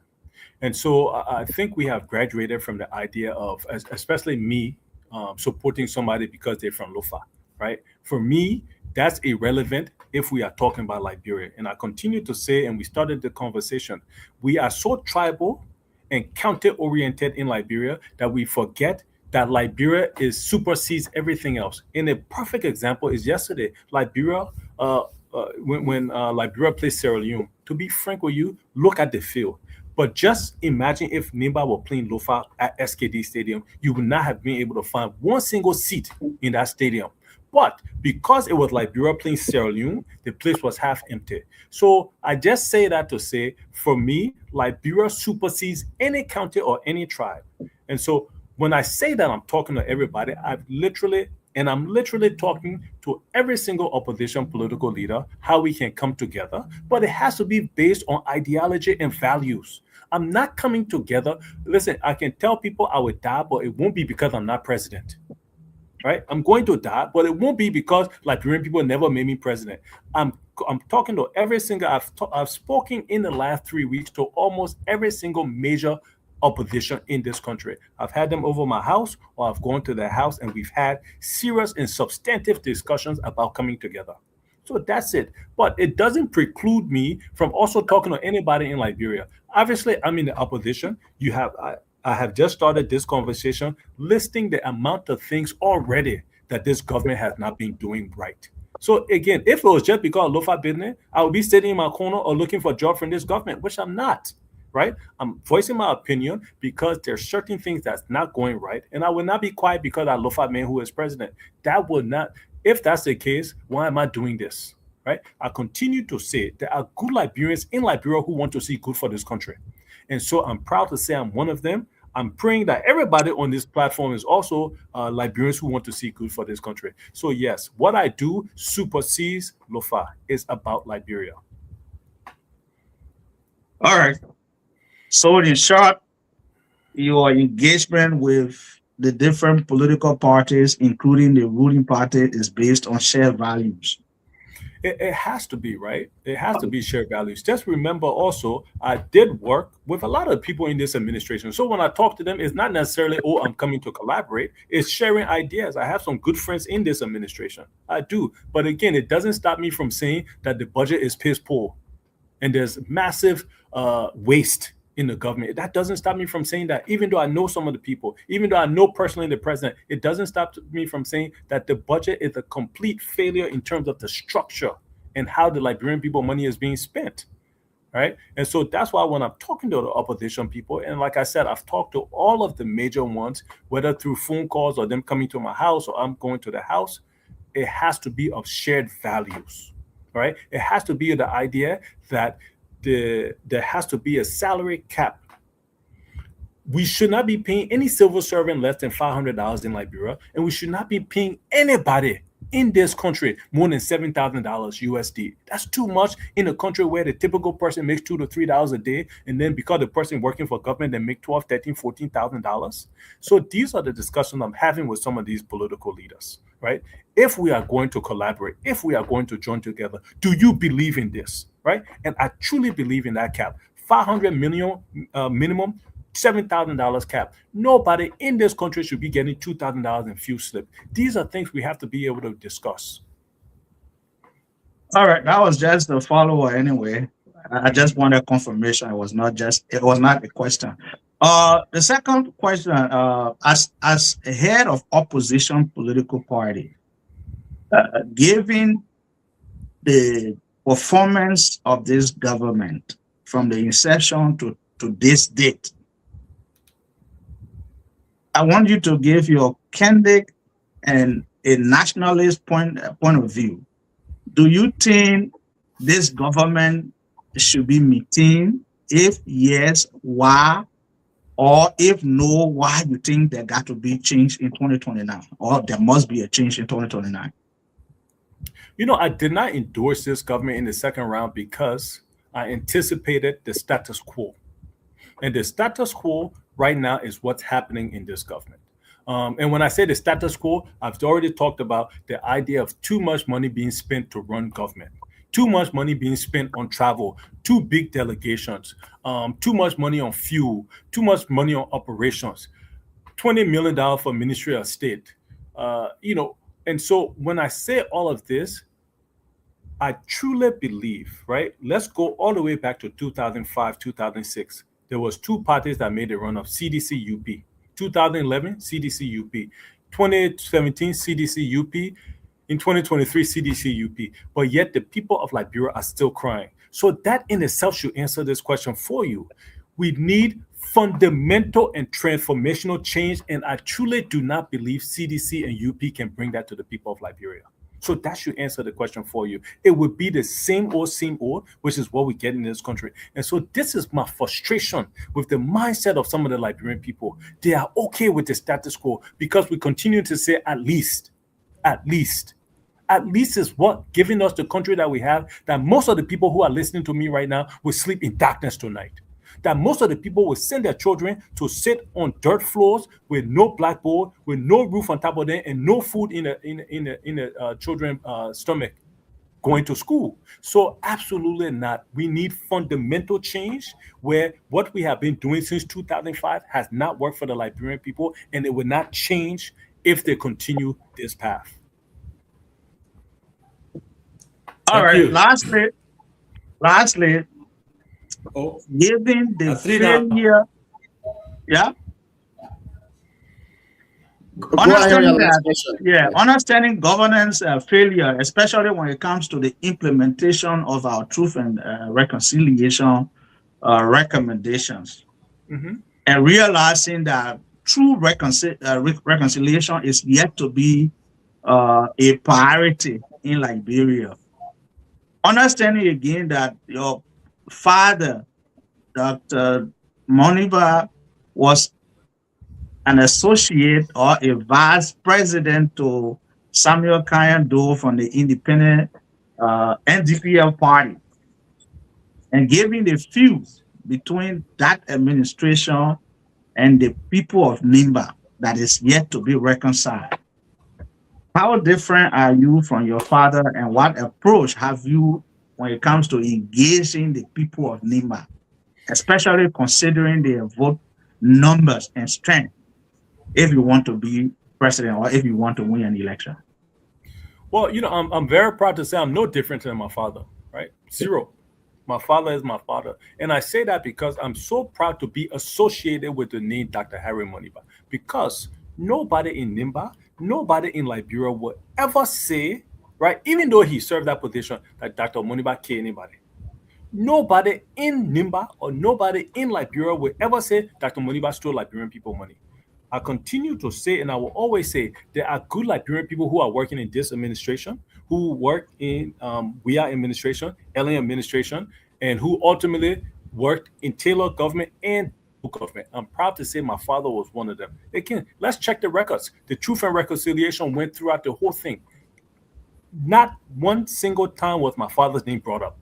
And so I think we have graduated from the idea of, especially me, supporting somebody because they're from Lofa, right? For me, that's irrelevant if we are talking about Liberia. And I continue to say, and we started the conversation, we are so tribal and counter-oriented in Liberia that we forget that Liberia supersedes everything else. And a perfect example is yesterday, Liberia, when Liberia played Sierra Leone. To be frank with you, look at the field. But just imagine if Nimba were playing Lofa at SKD Stadium, you would not have been able to find one single seat in that stadium. But because it was Liberia playing Sierra Leone, the place was half empty. So I just say that to say, for me, Liberia supersedes any county or any tribe. And so when I say that I'm talking to everybody, I'm literally talking to every single opposition political leader, how we can come together, but it has to be based on ideology and values. I'm not coming together. Listen, I can tell people I would die, but it won't be because I'm not president. Right? I'm going to die, but it won't be because Liberian people never made me president. I'm talking to every single. I've spoken in the last 3 weeks to almost every single major opposition in this country. I've had them over my house, or I've gone to their house, and we've had serious and substantive discussions about coming together. So that's it. But it doesn't preclude me from also talking to anybody in Liberia. Obviously, I'm in the opposition. I have just started this conversation listing the amount of things already that this government has not been doing right. So again, if it was just because of Lofa business, I would be sitting in my corner or looking for a job from this government, which I'm not, right? I'm voicing my opinion because there's certain things that's not going right. And I will not be quiet because I Lofa man who is president. That would not, if that's the case, why am I doing this, right? I continue to say there are good Liberians in Liberia who want to see good for this country. And so I'm proud to say I'm one of them. I'm praying that everybody on this platform is also Liberians who want to see good for this country. So yes, what I do supersedes Lofa. It's about Liberia. All right. So in short, your engagement with the different political parties, including the ruling party, is based on shared values. It has to be, right? It has to be shared values. Just remember also, I did work with a lot of people in this administration. So when I talk to them, it's not necessarily, oh, I'm coming to collaborate. It's sharing ideas. I have some good friends in this administration. I do. But again, it doesn't stop me from saying that the budget is piss poor and there's massive waste in the government. That doesn't stop me from saying that, even though I know some of the people, even though I know personally the president, it doesn't stop me from saying that the budget is a complete failure in terms of the structure and how the Liberian people money is being spent, right? And so that's why when I'm talking to the opposition people, and like I said, I've talked to all of the major ones, whether through phone calls or them coming to my house or I'm going to the house, it has to be of shared values, right? It has to be the idea that there has to be a salary cap. We should not be paying any civil servant less than $500 in Liberia, and we should not be paying anybody in this country more than $7,000 USD. That's too much in a country where the typical person makes $2 to $3 a day, and then because the person working for government, they make $12,000, $13,000, $14,000. So these are the discussions I'm having with some of these political leaders, right? If we are going to collaborate, if we are going to join together, do you believe in this, right? And I truly believe in that cap. 500 million minimum, $7,000 cap. Nobody in this country should be getting $2,000 in fuel slip. These are things we have to be able to discuss. All right, that was just the follower anyway. I just wanted confirmation. It was not a question. The second question, as a head of opposition political party, given the performance of this government from the inception to this date, I want you to give your candid and a nationalist point of view. Do you think this government should be meeting? If yes, why? Or if no, why you think there got to be change in 2029? Or there must be a change in 2029? You know, I did not endorse this government in the second round because I anticipated the status quo. And the status quo right now is what's happening in this government. And when I say the status quo, I've already talked about the idea of too much money being spent to run government, too much money being spent on travel, too big delegations, too much money on fuel, too much money on operations, $20 million for Ministry of State. And so when I say all of this, I truly believe, right? Let's go all the way back to 2005, 2006. There was two parties that made a run of CDC-UP. 2011, CDC-UP. 2017, CDC-UP. In 2023, CDC-UP. But yet the people of Liberia are still crying. So that in itself should answer this question for you. We need fundamental and transformational change, and I truly do not believe CDC and UP can bring that to the people of Liberia. So that should answer the question for you. It would be the same old, which is what we get in this country. And so this is my frustration with the mindset of some of the Liberian people. They are okay with the status quo because we continue to say at least is what giving us the country that we have, that most of the people who are listening to me right now will sleep in darkness tonight. That most of the people will send their children to sit on dirt floors with no blackboard, with no roof on top of them, and no food in the children's stomach going to school. So absolutely not. We need fundamental change where what we have been doing since 2005 has not worked for the Liberian people, and it will not change if they continue this path. All Thank right. you. Lastly, Oh, given the three now. failure, yeah, Go ahead with your understanding last that, question. yeah, understanding governance failure, especially when it comes to the implementation of our truth and reconciliation recommendations, Mhm. and realizing that true reconciliation is yet to be a priority in Liberia. Understanding again that your father, Dr. Moniba, was an associate or a vice president to Samuel Kyan Doe from the independent NDPL party, and giving the fuse between that administration and the people of Nimba that is yet to be reconciled. How different are you from your father, and what approach have you when it comes to engaging the people of Nimba, especially considering their vote numbers and strength if you want to be president or if you want to win an election? Well, I'm very proud to say I'm no different than my father, right? Zero. My father is my father. And I say that because I'm so proud to be associated with the name Dr. Harry Moniba, because nobody in Nimba, nobody in Liberia will ever say, right, even though he served that position, that Dr. Moniba killed anybody. Nobody in Nimba or nobody in Liberia will ever say Dr. Moniba stole Liberian people money. I continue to say, and I will always say, there are good Liberian people who are working in this administration, who work in WIA administration, LA administration, and who ultimately worked in Taylor government and government. I'm proud to say my father was one of them. Again, let's check the records. The Truth and Reconciliation went throughout the whole thing. Not one single time was my father's name brought up.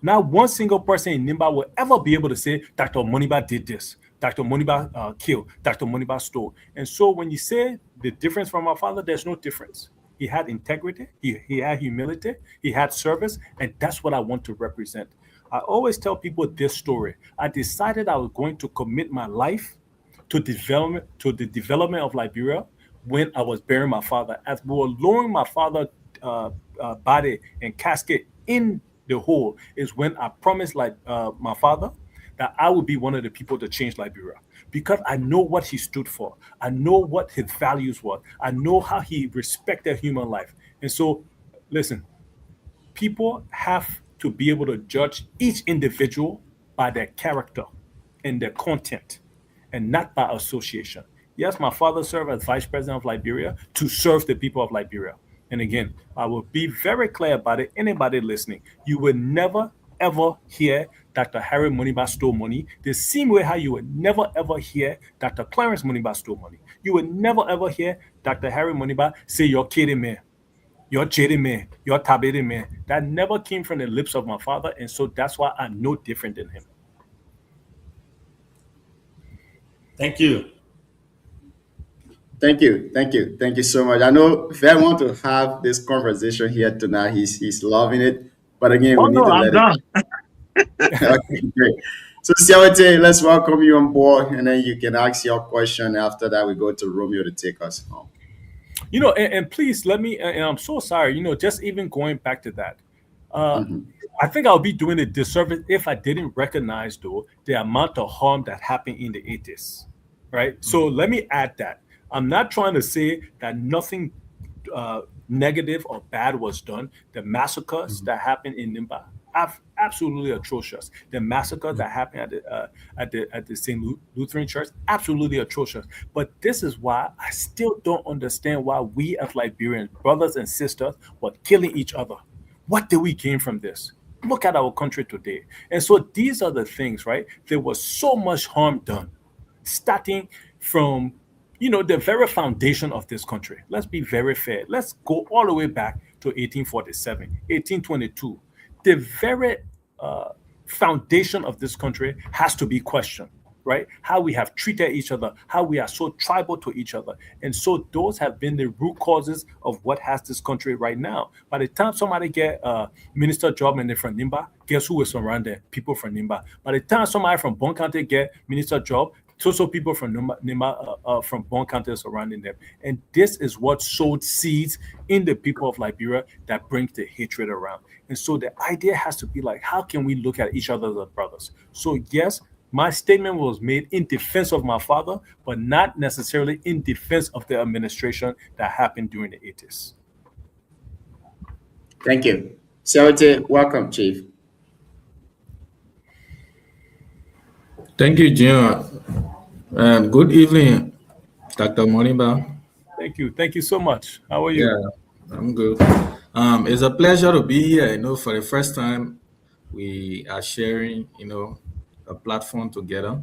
Not one single person in Nimba will ever be able to say Dr. Moniba did this, Dr. Moniba killed, Dr. Moniba stole. And so when you say the difference from my father, there's no difference. He had integrity, he had humility, he had service, and that's what I want to represent. I always tell people this story. I decided I was going to commit my life to the development of Liberia when I was burying my father. As we were lowering my father's body and casket in the hole, is when I promised my father that I would be one of the people to change Liberia, because I know what he stood for. I know what his values were. I know how he respected human life. And so, listen, people have to be able to judge each individual by their character and their content, and not by association. Yes, my father served as vice president of Liberia to serve the people of Liberia. And again, I will be very clear about it. Anybody listening, you will never, ever hear Dr. Harry Moniba stole money the same way how you would never, ever hear Dr. Clarence Moniba stole money. You would never, ever hear Dr. Harry Moniba say, "You're kidding me. You're cheating me. You're tabbing me." That never came from the lips of my father. And so that's why I'm no different than him. Thank you. Thank you so much. I know Fair want to have this conversation here tonight. He's loving it, but again, we need to I'm let done. Okay, great. So Siawate, let's welcome you on board, and then you can ask your question. After that, we go to Romeo to take us home. And please let me, and I'm so sorry, just even going back to that, I think I'll be doing a disservice if I didn't recognize, though, the amount of harm that happened in the 80s, right? So let me add that. I'm not trying to say that nothing negative or bad was done. The massacres that happened in Nimba, I've absolutely atrocious. The massacre that happened at the St. Lutheran Church, absolutely atrocious. But this is why I still don't understand why we as Liberians, brothers and sisters, were killing each other. What did we gain from this? Look at our country today. And so these are the things, right? There was so much harm done, starting from the very foundation of this country. Let's be very fair. Let's go all the way back to 1847, 1822. The very foundation of this country has to be questioned, right? How we have treated each other, how we are so tribal to each other. And so those have been the root causes of what has this country right now. By the time somebody get a minister job and they're from Nimba, guess who is around there? People from Nimba. By the time somebody from Bon County get minister job, so people from Nimba, from Bon County surrounding them. And this is what sowed seeds in the people of Liberia that brings the hatred around. And so the idea has to be like, how can we look at each other as brothers? So yes, my statement was made in defense of my father, but not necessarily in defense of the administration that happened during the 80s. Thank you. Sewate, welcome, Chief. Thank you, Jim. Good evening, Dr. Moniba. Thank you. Thank you so much. How are you? Yeah, I'm good. It's a pleasure to be here. For the first time, we are sharing, a platform together.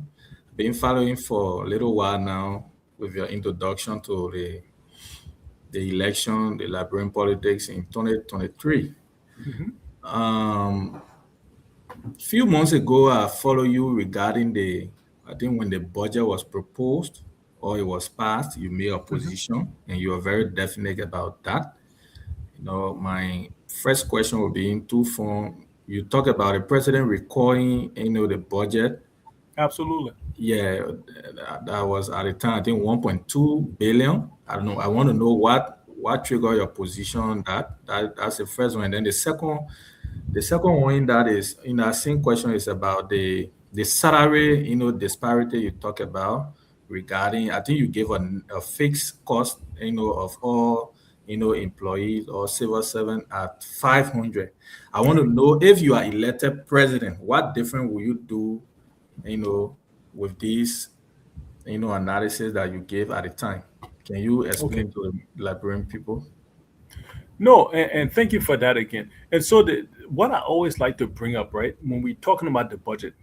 Been following for a little while now with your introduction to the election, the Liberian politics in 2023. Mm-hmm. Few months ago, I followed you regarding I think when the budget was proposed or it was passed, you made a position and you are very definite about that. My first question will be in two forms. You talk about the president recalling, the budget. Absolutely. Yeah, that was at the time, I think 1.2 billion. I don't know. I want to know what triggered your position on that. That's the first one. And then the second one that is, the same question is about the salary, disparity you talk about regarding, I think you gave a fixed cost, of all, employees or civil servant at 500. I want to know, if you are elected president, what different will you do, with these, analysis that you gave at the time? Can you explain to the Liberian people? No, and thank you for that again. And so what I always like to bring up, right, when we're talking about the budget,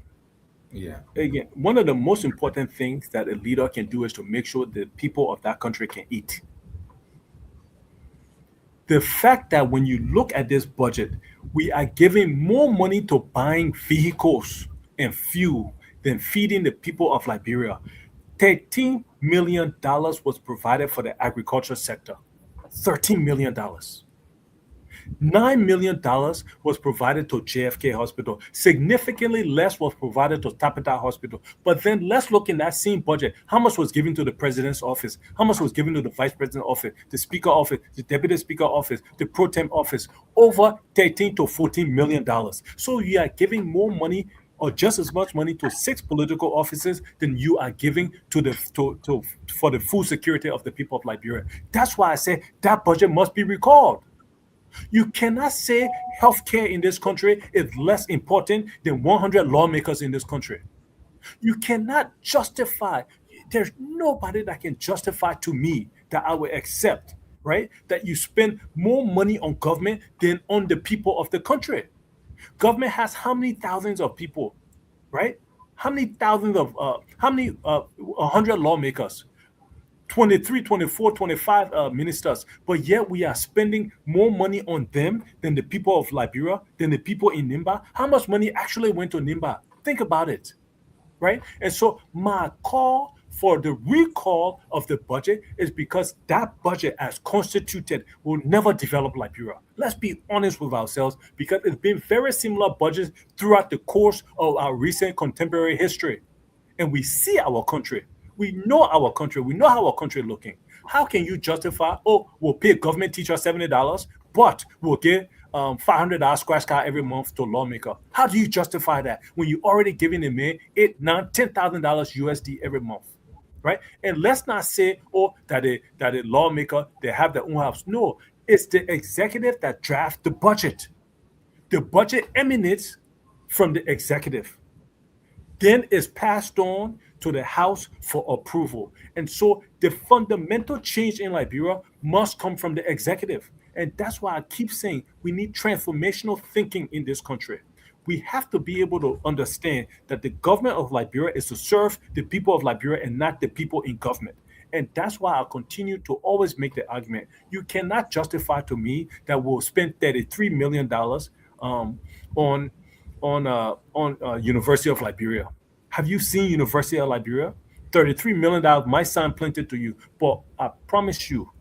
again, one of the most important things that a leader can do is to make sure the people of that country can eat. The fact that when you look at this budget, we are giving more money to buying vehicles and fuel than feeding the people of Liberia. $13 million was provided for the agriculture sector. $13 million. $9 million was provided to JFK Hospital. Significantly less was provided to Tapeta Hospital. But then let's look in that same budget. How much was given to the president's office? How much was given to the vice president's office, the speaker office, the deputy speaker office, the pro tem office? Over $13 to $14 million. So you are giving more money, or just as much money, to 6 political offices than you are giving for the full security of the people of Liberia. That's why I say that budget must be recalled. You cannot say healthcare in this country is less important than 100 lawmakers in this country. You cannot justify. There's nobody that can justify to me that I will accept, right, that you spend more money on government than on the people of the country. Government has how many thousands of people, right? How many thousands of, 100 lawmakers, 23, 24, 25 ministers, but yet we are spending more money on them than the people of Liberia, than the people in Nimba. How much money actually went to Nimba? Think about it, right? And so my call for the recall of the budget is because that budget as constituted will never develop Liberia. Let's be honest with ourselves, because it's been very similar budgets throughout the course of our recent contemporary history. And we see our country. We know our country. We know how our country is looking. How can you justify, we'll pay a government teacher $70, but we'll give $500 scratch card every month to a lawmaker? How do you justify that when you're already giving them $8,000, $9,000, $10,000 USD every month? Right? And let's not say, that a lawmaker, they have their own house. No, it's the executive that drafts the budget. The budget emanates from the executive. Then it's passed on to the House for approval. And so the fundamental change in Liberia must come from the executive. And that's why I keep saying we need transformational thinking in this country. We have to be able to understand that the government of Liberia is to serve the people of Liberia and not the people in government. And that's why I continue to always make the argument. You cannot justify to me that we'll spend $33 million on University of Liberia. Have you seen University of Liberia? $33 million might sound plenty to you, but I promise you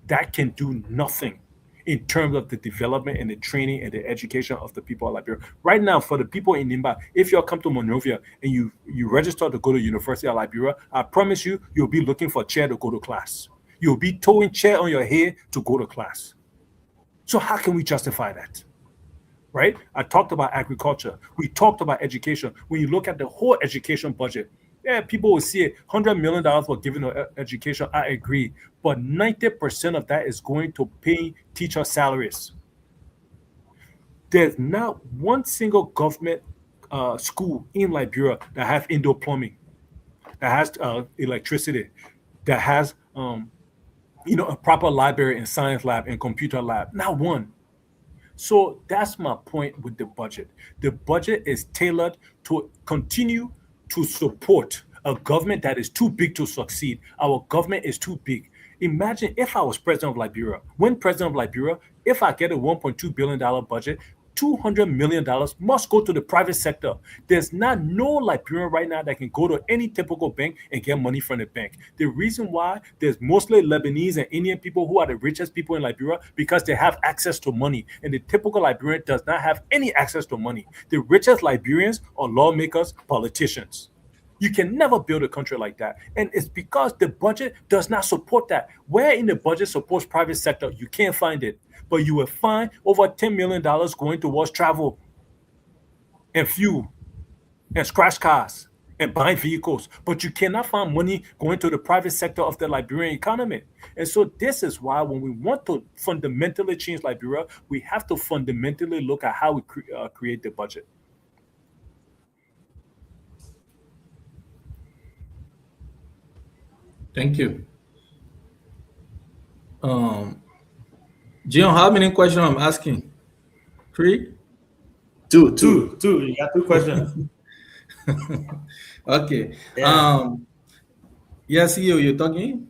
that can do nothing in terms of the development and the training and the education of the people of Liberia. Right now, for the people in Nimba, if you come to Monrovia and you register to go to University of Liberia, I promise you, you'll be looking for a chair to go to class. You'll be towing chair on your head to go to class. So how can we justify that? Right? I talked about agriculture. We talked about education. When you look at the whole education budget, yeah, people will see it. $100 million for giving education. I agree. But 90% of that is going to pay teacher salaries. There's not one single government school in Liberia that has indoor plumbing, that has electricity, that has a proper library and science lab and computer lab. Not one. So that's my point with the budget. The budget is tailored to continue to support a government that is too big to succeed. Our government is too big. Imagine if I was president of Liberia. When president of Liberia, if I get a $1.2 billion budget, $200 million must go to the private sector. There's no Liberian right now that can go to any typical bank and get money from the bank. The reason why there's mostly Lebanese and Indian people who are the richest people in Liberia because they have access to money. And the typical Liberian does not have any access to money. The richest Liberians are lawmakers, politicians. You can never build a country like that. And it's because the budget does not support that. Where in the budget supports private sector? You can't find it. But you will find over $10 million going towards travel and fuel and scratch cars and buying vehicles. But you cannot find money going to the private sector of the Liberian economy. And so this is why when we want to fundamentally change Liberia, we have to fundamentally look at how we create the budget. Thank you. Jion, how many questions I'm asking? 3? Two. Two. You got 2 questions. Okay. Yeah. Yes, you're talking?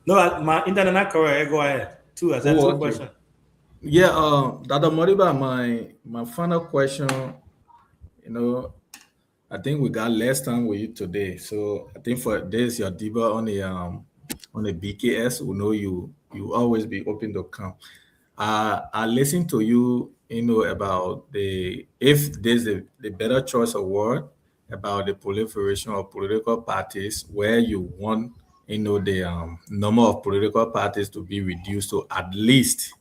No, my internet not correct. Go ahead. 2. I said 2 okay. questions. Yeah, Dr. Moriba, my final question, I think we got less time with you today. So I think for this, your debate on the BKS, we know you always be open to come. I listened to you, about if there's the better choice of word about the proliferation of political parties, where you want, the number of political parties to be reduced to at least,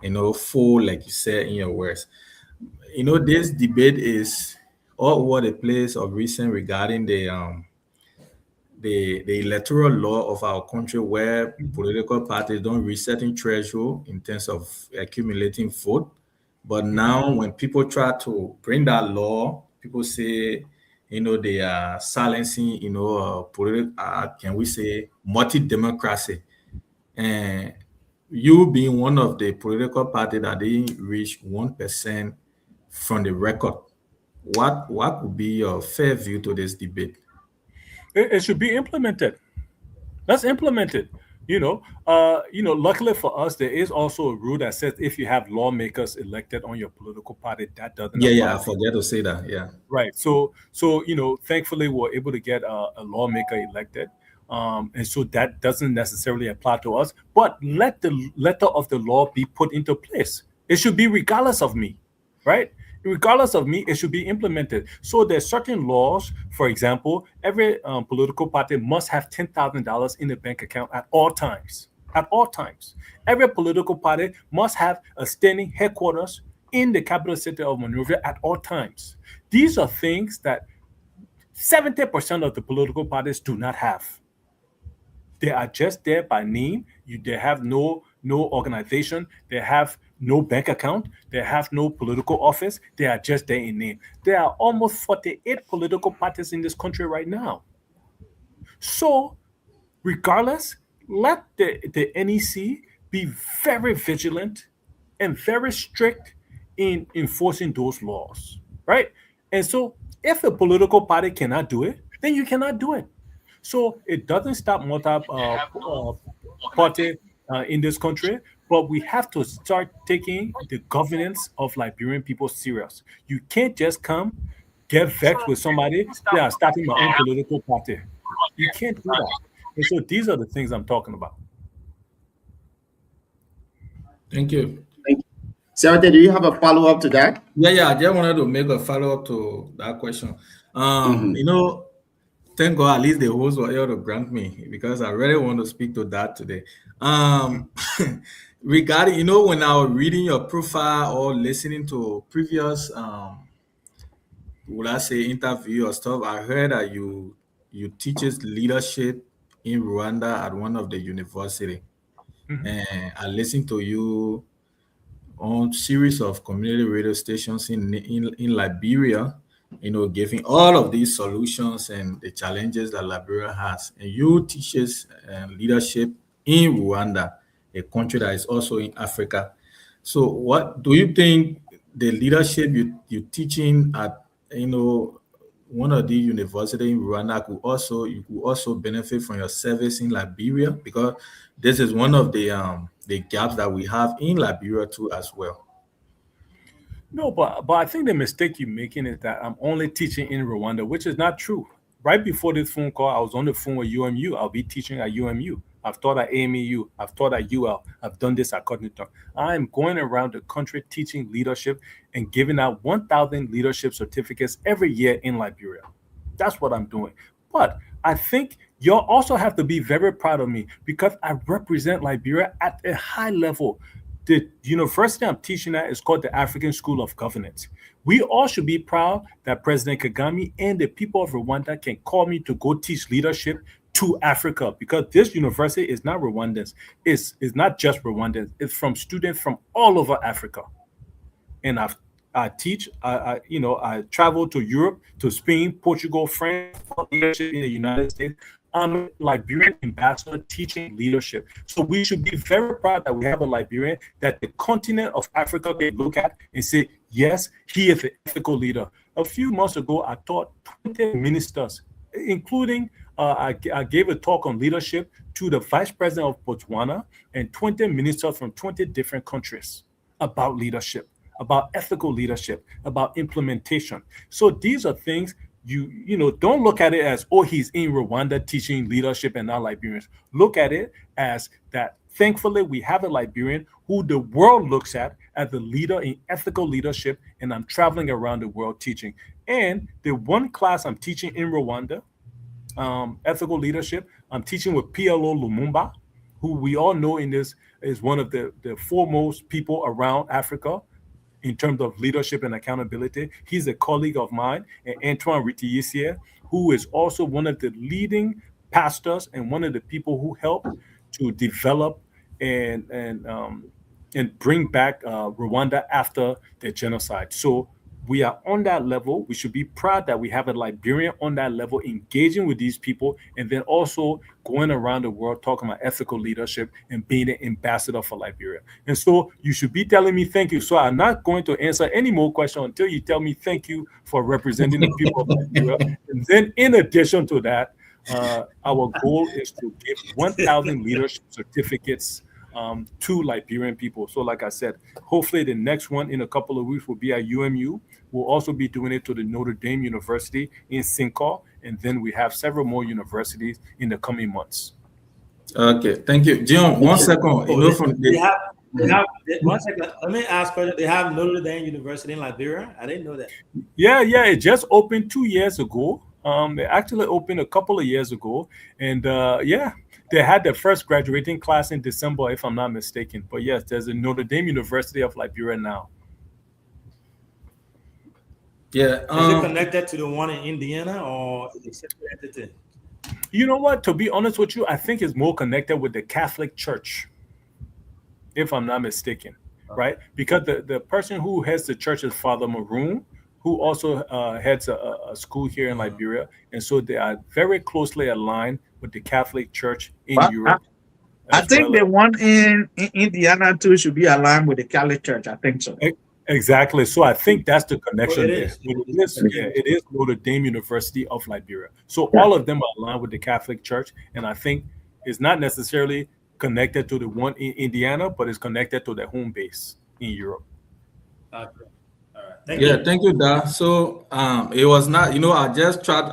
4, like you said in your words. This debate is all over the place of recent regarding the electoral law of our country, where political parties don't reach certain threshold in terms of accumulating vote. But now when people try to bring that law, people say, they are silencing, can we say multi-democracy. And you being one of the political parties that didn't reach 1% from the record, what would be your fair view to this debate? It should be implemented. Let's implement it. Luckily for us, there is also a rule that says if you have lawmakers elected on your political party, that doesn't apply. Yeah, I forget to say that. Yeah. Right. So thankfully we're able to get a lawmaker elected. And so that doesn't necessarily apply to us, but let the letter of the law be put into place. It should be regardless of me, right? Regardless of me, it should be implemented. So there's certain laws. For example, every political party must have $10,000 in the bank account at all times. At all times. Every political party must have a standing headquarters in the capital city of Monrovia at all times. These are things that 70% of the political parties do not have. They are just there by name. They have no organization. They have no bank account. They have no political office. They are just there in name. There are almost 48 political parties in this country right now. So, regardless, let the NEC be very vigilant and very strict in enforcing those laws, right? And so, if a political party cannot do it, then you cannot do it. So it doesn't stop party in this country, but we have to start taking the governance of Liberian people serious. You can't just come, get vexed with somebody, they are starting my own political party. You can't do that. And so these are the things I'm talking about. Thank you. Sebete, do you have a follow-up to that? Yeah. I just wanted to make a follow-up to that question. You know, thank God at least the host were able to grant me, because I really want to speak to that today. Regarding, you know, when I was reading your profile or listening to previous would I say interview or stuff, I heard that you teaches leadership in Rwanda at one of the university. And I listened to you on series of community radio stations in Liberia, you know, giving all of these solutions and the challenges that Liberia has. And you teaches leadership in Rwanda, a country that is also in Africa. So what do you think the leadership you teaching at, you know, one of the university in Rwanda you could also benefit from your service in Liberia? Because this is one of the gaps that we have in Liberia too as well. No, but I think the mistake you're making is that I'm only teaching in Rwanda, which is not true. Right before this phone call, I was on the phone with UMU. I'll be teaching at UMU. I've taught at AMEU. I've taught at UL. I've done this at Cogniton. I'm going around the country teaching leadership and giving out 1,000 leadership certificates every year in Liberia. That's what I'm doing. But I think you also have to be very proud of me, because I represent Liberia at a high level. The university I'm teaching at is called the African School of Governance. We all should be proud that President Kagame and the people of Rwanda can call me to go teach leadership to Africa, because this university is not Rwandans. It's not just Rwandans. It's from students from all over Africa. And I teach, I travel to Europe, to Spain, Portugal, France, leadership in the United States. I'm a Liberian ambassador teaching leadership. So we should be very proud that we have a Liberian that the continent of Africa can look at and say, yes, he is an ethical leader. A few months ago, I taught 20 ministers, including I gave a talk on leadership to the vice president of Botswana and 20 ministers from 20 different countries about leadership, about ethical leadership, about implementation. So these are things you don't look at it as, oh, he's in Rwanda teaching leadership and not Liberians. Look at it as that thankfully we have a Liberian who the world looks at as the leader in ethical leadership, and I'm traveling around the world teaching. And the one class I'm teaching in Rwanda, ethical leadership, I'm teaching with PLO Lumumba, who we all know in this is one of the foremost people around Africa in terms of leadership and accountability. He's a colleague of mine, and Antoine Ritiyisie, who is also one of the leading pastors and one of the people who helped to develop and bring back Rwanda after the genocide. So we are on that level. We should be proud that we have a Liberian on that level, engaging with these people, and then also going around the world talking about ethical leadership and being an ambassador for Liberia. And so you should be telling me thank you. So I'm not going to answer any more questions until you tell me thank you for representing the people of Liberia. And then in addition to that, our goal is to give 1,000 leadership certificates to Liberian people. So like I said, hopefully the next one in a couple of weeks will be at UMU. We'll also be doing it to the Notre Dame University in Sinkor, and then we have several more universities in the coming months. Okay, thank you. John, 1 second. You know, from they have 1 second. Let me ask you, they have Notre Dame University in Liberia? I didn't know that. Yeah, it just opened 2 years ago. They actually opened a couple of years ago, and they had their first graduating class in December, if I'm not mistaken. But yes, there's a Notre Dame University of Liberia now. Yeah. Is it connected to the one in Indiana, or is it a separate entity? You know what? To be honest with you, I think it's more connected with the Catholic Church, if I'm not mistaken. right? Because the person who heads the church is Father Maroon, who also heads a school here in Liberia, and so they are very closely aligned with the Catholic Church in But Europe. I as think well the one in Indiana too should be aligned with the Catholic Church. I think so. Exactly. So I think that's the connection it there. is. It is Notre Dame University of Liberia. So all of them are aligned with the Catholic Church, and I think it's not necessarily connected to the one in Indiana, but it's connected to the home base in Europe. Okay. All right. Thank Yeah, you. thank you, Da. So it was not, I just tried,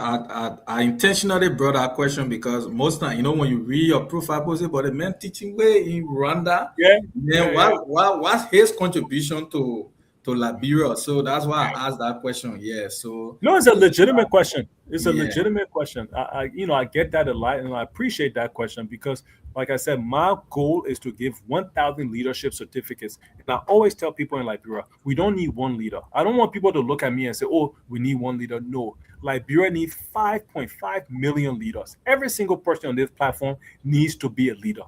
I intentionally brought that question because most time, when you read your profile, people say, but the man teaching way in Rwanda, Yeah. then what's his contribution to Liberia? So that's why I asked that question. Yeah. So No, it's a legitimate question. It's a Yeah. legitimate question. I get that a lot, and I appreciate that question because, like I said, my goal is to give 1,000 leadership certificates. And I always tell people in Liberia, we don't need one leader. I don't want people to look at me and say, "Oh, we need one leader." No, Liberia needs 5.5 million leaders. Every single person on this platform needs to be a leader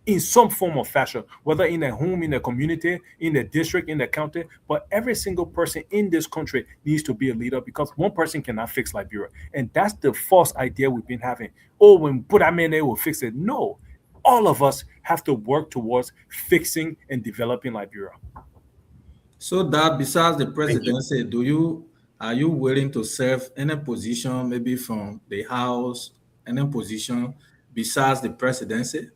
in some form or fashion, whether in a home, in a community, in a district, in the county. But every single person in this country needs to be a leader because one person cannot fix Liberia. And that's the false idea we've been having. Oh, when Budamene will fix it. No, all of us have to work towards fixing and developing Liberia. So that besides the presidency, are you willing to serve any position, maybe from the House, any position besides the presidency?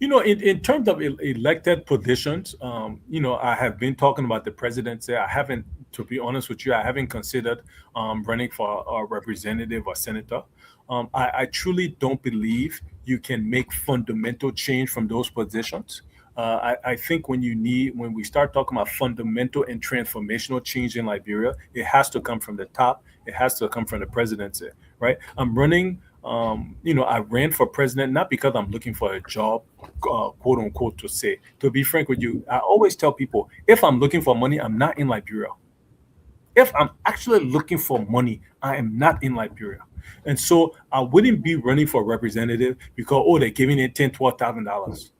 In terms of elected positions, I have been talking about the presidency. I haven't, to be honest with you, I haven't considered running for a representative or senator. I truly don't believe you can make fundamental change from those positions. I think when we start talking about fundamental and transformational change in Liberia, it has to come from the top. It has to come from the presidency, right? I'm running. I ran for president not because I'm looking for a job, quote unquote, to say. To be frank with you, I always tell people, if I'm looking for money, I'm not in Liberia. If I'm actually looking for money, I am not in Liberia. And so I wouldn't be running for representative because, they're giving it $10,000, $12,000,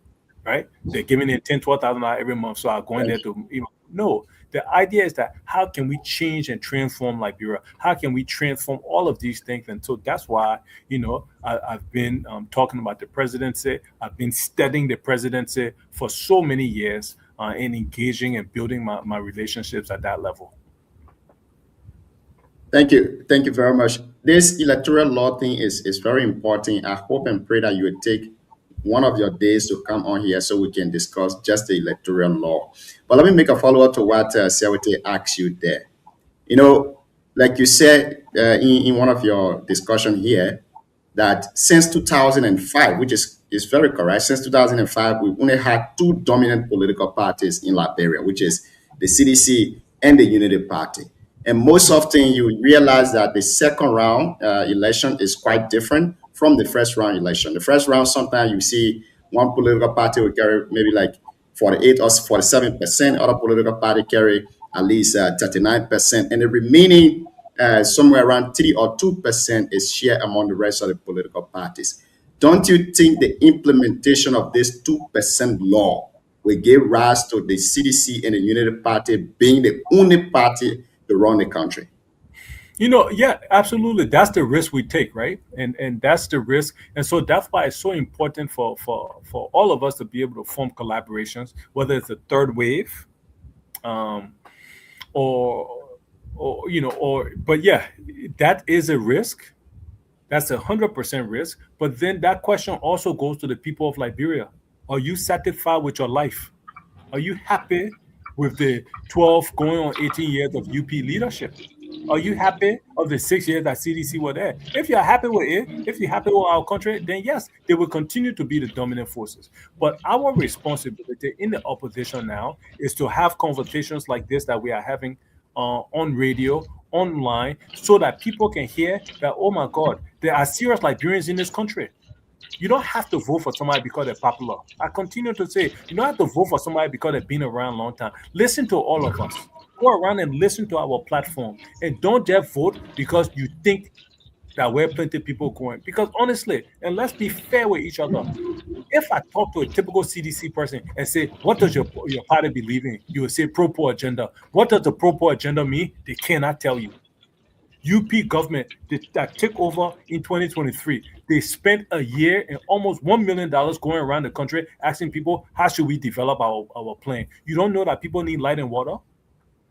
right? They're giving it $10,000, $12,000 every month. So I'm going there to, no. The idea is that how can we change and transform Liberia? How can we transform all of these things? And so that's why, I've been talking about the presidency. I've been studying the presidency for so many years and engaging and building my relationships at that level. Thank you. Thank you very much. This electoral law thing is very important. I hope and pray that you will take one of your days to come on here so we can discuss just the electoral law. But let me make a follow-up to what Siawate asked you there. Like you said in one of your discussion here, that since 2005, which is very correct, since 2005, we've only had two dominant political parties in Liberia, which is the CDC and the Unity Party. And most often you realize that the second round election is quite different from the first round election. The first round, sometimes you see one political party will carry maybe like 48 or 47%, other political party carry at least 39%, and the remaining somewhere around 3 or 2% is shared among the rest of the political parties. Don't you think the implementation of this 2% law will give rise to the CDC and the Unity Party being the only party to run the country? Yeah, absolutely. That's the risk we take, right? And that's the risk. And so that's why it's so important for all of us to be able to form collaborations, whether it's a third wave, but yeah, that is a risk. That's 100% risk. But then that question also goes to the people of Liberia. Are you satisfied with your life? Are you happy with the 12 going on 18 years of UP leadership? Are you happy of the 6 years that CDC were there? If you're happy with it, if you're happy with our country, then yes, they will continue to be the dominant forces. But our responsibility in the opposition now is to have conversations like this that we are having on radio, online, so that people can hear that, oh my God, there are serious Liberians in this country. You don't have to vote for somebody because they're popular. I continue to say, you don't have to vote for somebody because they've been around a long time. Listen to all of us. Go around and listen to our platform. And don't just vote because you think that where plenty people going. Because honestly, and let's be fair with each other, if I talk to a typical CDC person and say, what does your party believe in? You will say pro-poor agenda. What does the pro-poor agenda mean? They cannot tell you. UP government that took over in 2023, they spent a year and almost $1 million going around the country asking people, how should we develop our plan? You don't know that people need light and water?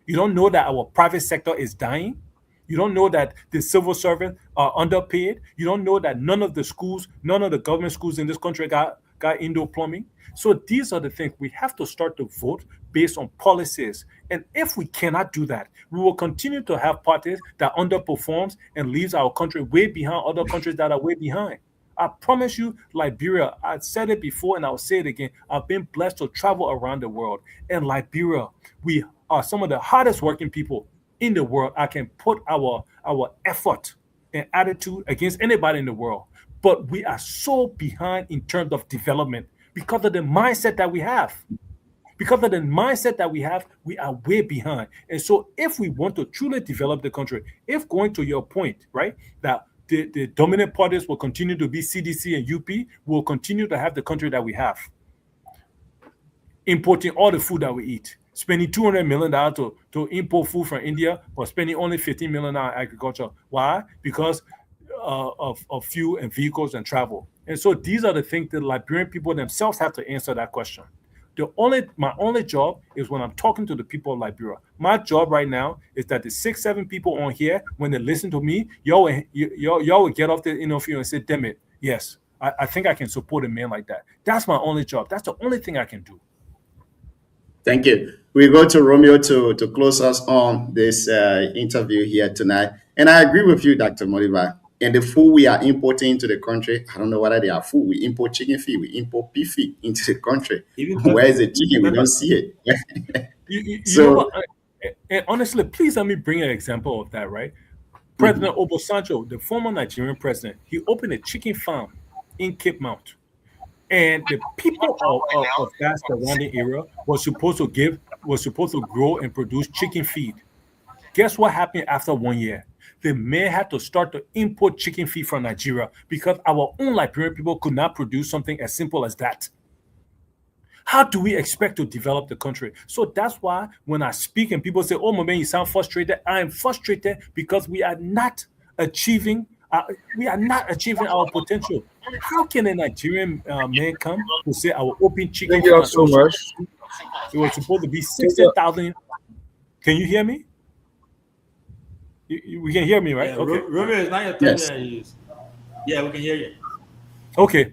You don't know that our private sector is dying? You don't know that the civil servants are underpaid? You don't know that none of the schools, none of the government schools in this country got indoor plumbing? So these are the things we have to start to vote based on policies. And if we cannot do that, we will continue to have parties that underperforms and leaves our country way behind other countries that are way behind. I promise you, Liberia, I said it before and I'll say it again. I've been blessed to travel around the world. In Liberia, we are some of the hardest working people in the world. I can put our effort and attitude against anybody in the world. But we are so behind in terms of development because of the mindset that we have. Because of the mindset that we have, we are way behind. And so if we want to truly develop the country, if going to your point, right, that the dominant parties will continue to be CDC and UP, we'll continue to have the country that we have. Importing all the food that we eat. Spending $200 million to import food from India, but spending only $15 million on agriculture. Why? Because of fuel and vehicles and travel. And so these are the things that Liberian people themselves have to answer that question. My only job is when I'm talking to the people of Liberia. My job right now is that the 6-7 people on here, when they listen to me, y'all will get off the interview and say, damn it, yes, I think I can support a man like that. That's my only job. That's the only thing I can do. Thank you. We go to Romeo to close us on this interview here tonight. And I agree with you, Dr. Modiba. And the food we are importing into the country, I don't know whether they are food. We import chicken feed, we import beef feed into the country. Where is the chicken? We don't see it. You know what? And honestly, please let me bring an example of that, right? President Obasanjo, the former Nigerian president, he opened a chicken farm in Cape Mount. And the people of that surrounding area was supposed to grow and produce chicken feed. Guess what happened after 1 year? The man had to start to import chicken feed from Nigeria because our own Liberian people could not produce something as simple as that. How do we expect to develop the country? So that's why when I speak and people say, oh, my man, you sound frustrated. I am frustrated because we are not achieving our potential. How can a Nigerian man come to say our open chicken? Thank you so much. It was supposed to be 60,000. Can you hear me? We can hear me, right? Yeah, okay. Romeo is not your turn. Yes. Yeah, we can hear you. Okay.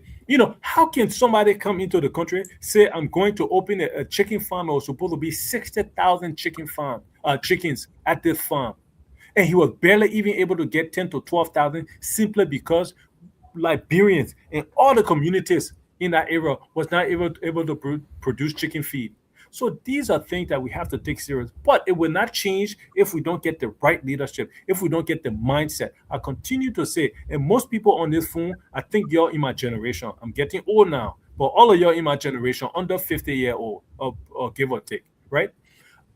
How can somebody come into the country, say, I'm going to open a chicken farm? It was supposed to be 60,000 chickens at this farm. And he was barely even able to get 10 to 12,000 simply because Liberians and all the communities in that area was not able to produce chicken feed. So these are things that we have to take serious. But it will not change if we don't get the right leadership, if we don't get the mindset. I continue to say, and most people on this phone, I think you're in my generation. I'm getting old now, but all of you in my generation, under 50-year-old, or give or take, right?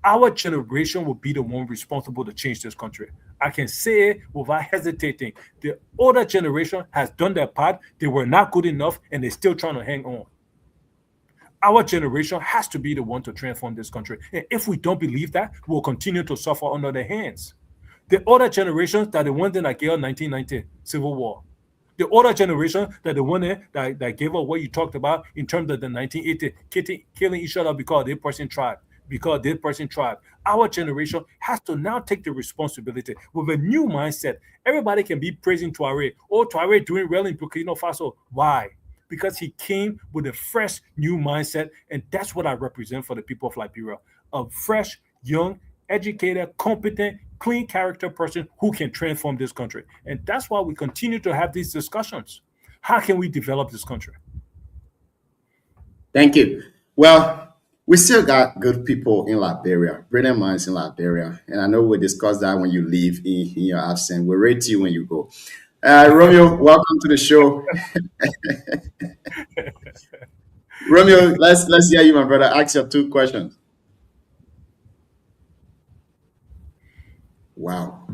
Our generation will be the one responsible to change this country. I can say it without hesitating. The older generation has done their part. They were not good enough, and they're still trying to hang on. Our generation has to be the one to transform this country. And if we don't believe that, we'll continue to suffer under their hands. The older generations that the ones that gave us 1990 Civil War. The older generation that the one that gave us what you talked about in terms of the 1980 killing each other because this person tried. Our generation has to now take the responsibility with a new mindset. Everybody can be praising Touareg. Oh, Touareg doing well in Burkina Faso. Why? Because he came with a fresh, new mindset, and that's what I represent for the people of Liberia. A fresh, young, educated, competent, clean character person who can transform this country. And that's why we continue to have these discussions. How can we develop this country? Thank you. Well, we still got good people in Liberia, brilliant minds in Liberia. And I know we'll discuss that when you leave in your absence. We'll rate you when you go. Romeo, welcome to the show. Romeo, let's hear you, my brother. Ask your 2 questions. Wow.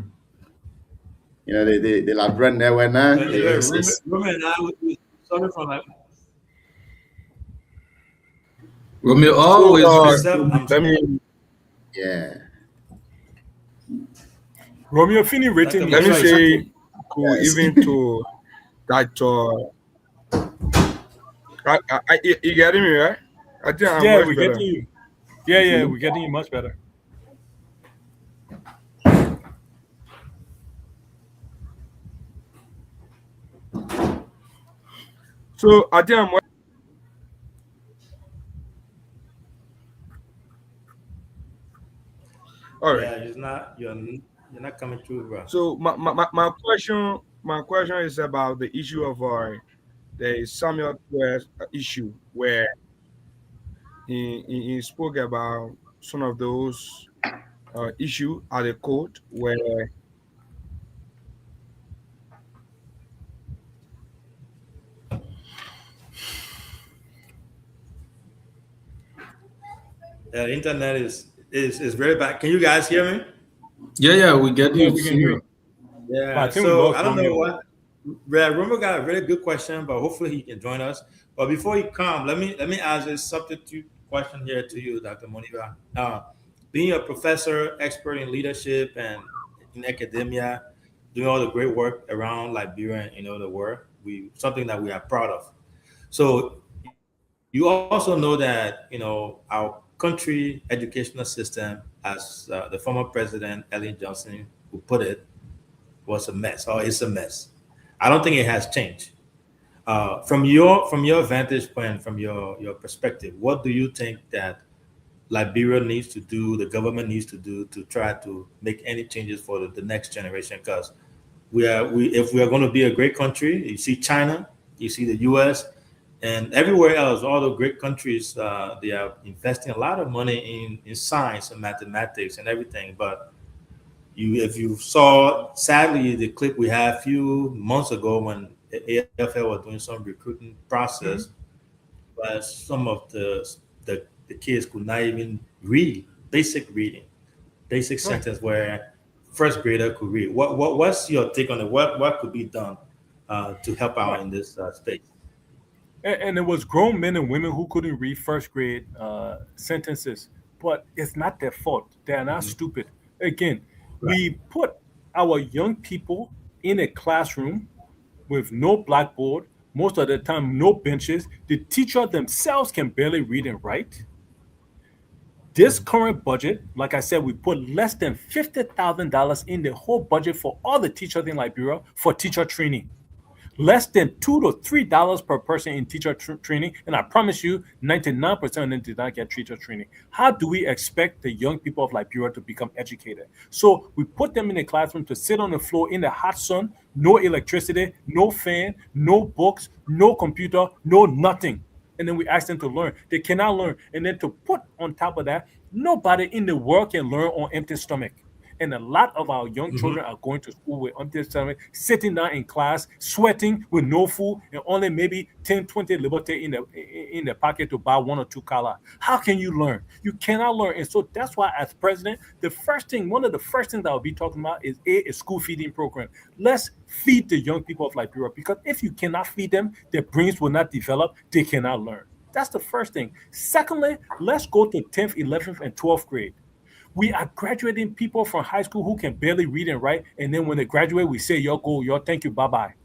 You know, the Labran there when Roman and I, we started from like. Romeo So, always I'm let me yeah. Romeo finish rating. Let me say Yes. even to that. You getting me right? I think I'm yeah, much we're better. getting you. Yeah, we're getting you much better. So I think I'm. All right. Yeah, it's not you're not coming through, bro. So my question is about the issue of the Samuel West issue where he spoke about some of those issue at the court where The internet is very bad. Can you guys hear me? Yeah, we get Yeah, you we can too. hear you. Yeah. But I think we So lost I don't know Romeo. what. Yeah, Romeo got a really good question, but hopefully he can join us. But before he come, let me ask a substitute question here to you, Dr. Moniba. Being a professor, expert in leadership and in academia, doing all the great work around Liberia and the world, we something that we are proud of. So you also know that our country educational system, as the former president Ellen Johnson who put it, was a mess or is a mess. I don't think it has changed. From your vantage point, from your perspective, what do you think that Liberia needs to do, the government needs to do to try to make any changes for the next generation? Because if we are going to be a great country, you see China, you see the U.S. and everywhere else, all the great countries, they are investing a lot of money in science and mathematics and everything. But if you saw, sadly, the clip we had a few months ago when the AFL was doing some recruiting process, but some of the kids could not even read basic reading, basic sentence where first grader could read. What's your take on it? What could be done to help out in this space? And it was grown men and women who couldn't read first grade sentences, but it's not their fault. They are not stupid. Again, we put our young people in a classroom with no blackboard, most of the time no benches. The teacher themselves can barely read and write. This current budget, like I said, we put less than $50,000 in the whole budget for all the teachers in Liberia for teacher training. Less than $2 to $3 per person in teacher training, and I promise you, 99% of them did not get teacher training. How do we expect the young people of Liberia to become educated? So we put them in a classroom to sit on the floor in the hot sun, no electricity, no fan, no books, no computer, no nothing. And then we ask them to learn. They cannot learn. And then to put on top of that, nobody in the world can learn on empty stomach. And a lot of our young children are going to school with empty stomach, sitting down in class, sweating with no food, and only maybe 10, 20 liberty in the pocket to buy one or two collar. How can you learn? You cannot learn. And so that's why, as president, one of the first things that I'll be talking about is a school feeding program. Let's feed the young people of Liberia, because if you cannot feed them, their brains will not develop, they cannot learn. That's the first thing. Secondly, let's go to 10th, 11th, and 12th grade. We are graduating people from high school who can barely read and write, and then when they graduate, we say, "Yo, go, yo, thank you, bye-bye."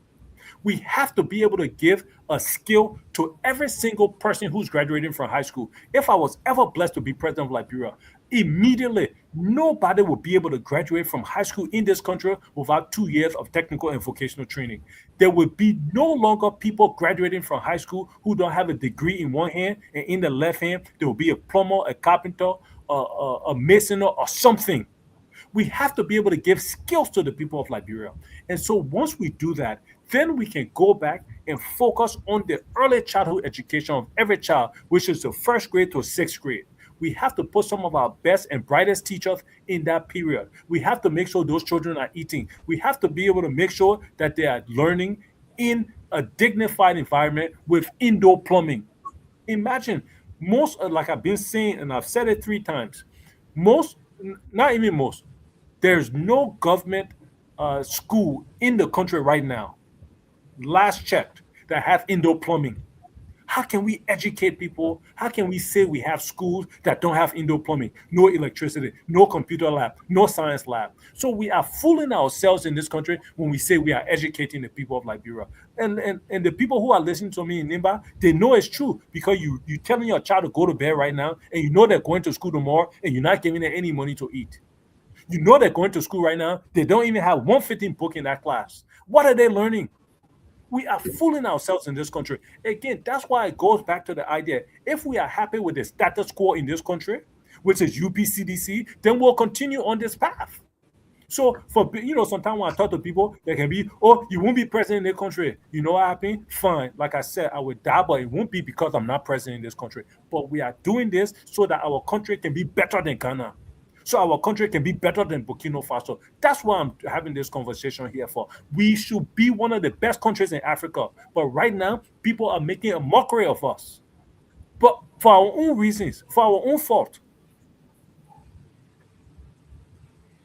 We have to be able to give a skill to every single person who's graduating from high school. If I was ever blessed to be president of Liberia, immediately nobody will be able to graduate from high school in this country without 2 years of technical and vocational training. There will be no longer people graduating from high school who don't have a degree in one hand, and in the left hand there will be a plumber, a carpenter, a mason, or something. We have to be able to give skills to the people of Liberia. And so once we do that, then we can go back and focus on the early childhood education of every child, which is the first grade to sixth grade. We have to put some of our best and brightest teachers in that period. We have to make sure those children are eating. We have to be able to make sure that they are learning in a dignified environment with indoor plumbing. Imagine most, like I've been saying, and I've said it 3 times, most, not even most, there's no government school in the country right now, last checked, that have indoor plumbing. How can we educate people? How can we say we have schools that don't have indoor plumbing, no electricity, no computer lab, no science lab? So we are fooling ourselves in this country when we say we are educating the people of Liberia. And the people who are listening to me in Nimba, they know it's true, because you're telling your child to go to bed right now, and you know they're going to school tomorrow, and you're not giving them any money to eat. You know they're going to school right now. They don't even have one fitting book in that class. What are they learning? We are fooling ourselves in this country. Again, that's why it goes back to the idea. If we are happy with the status quo in this country, which is UPCDC, then we'll continue on this path. So sometimes when I talk to people, they can be, oh, you won't be president in the country. You know what happened? Fine. Like I said, I would die, but it won't be because I'm not president in this country. But we are doing this so that our country can be better than Ghana. So our country can be better than Burkina Faso. That's why I'm having this conversation here for. We should be one of the best countries in Africa. But right now, people are making a mockery of us. But for our own reasons, for our own fault.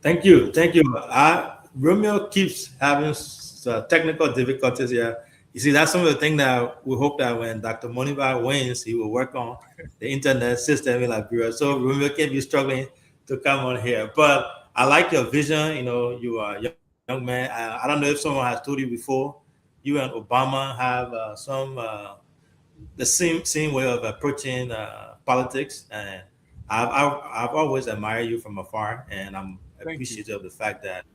Thank you. Romeo keeps having technical difficulties here. You see, that's some of the things that we hope that when Dr. Moniba wins, he will work on the internet system in Liberia. So Romeo can be struggling to come on here. But I like your vision. You are a young man. I don't know if someone has told you before, you and Obama have the same way of approaching politics. And I've always admired you from afar, and I'm appreciative of the fact that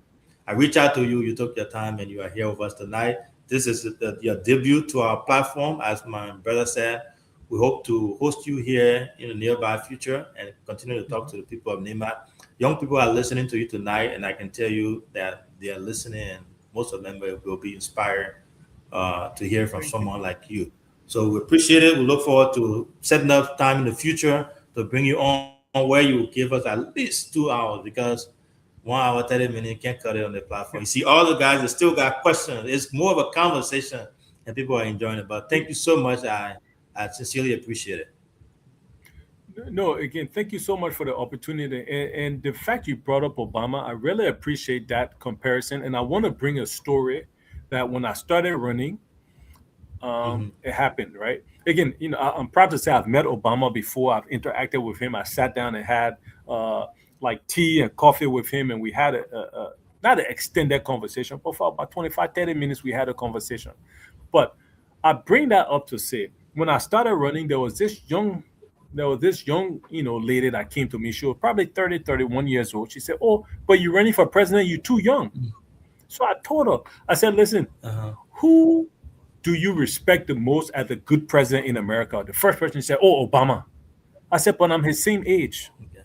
I reached out to you. You took your time, and you are here with us tonight. This is your debut to our platform. As my brother said, we hope to host you here in the nearby future and continue to talk to the people of Nimba. Young people are listening to you tonight, and I can tell you that they are listening, and most of them will be inspired to hear from someone like you. So we appreciate it. We look forward to setting up time in the future to bring you on where you will give us at least 2 hours, because 1 hour, 30 minutes, you can't cut it on the platform. You see, all the guys that still got questions. It's more of a conversation, and people are enjoying it. But thank you so much. I sincerely appreciate it. No, again, thank you so much for the opportunity. And the fact you brought up Obama, I really appreciate that comparison. And I want to bring a story that when I started running, it happened, right? Again, I'm proud to say I've met Obama before. I've interacted with him. I sat down and had like tea and coffee with him, and we had a not an extended conversation, but for about 25, 30 minutes, we had a conversation. But I bring that up to say, when I started running, there was this young, lady that came to me. She was probably 30, 31 years old. She said, "Oh, but you're running for president, you're too young." So I told her, I said, "Listen, who do you respect the most as a good president in America?" The first person said, "Oh, Obama." I said, "But I'm his same age." Okay.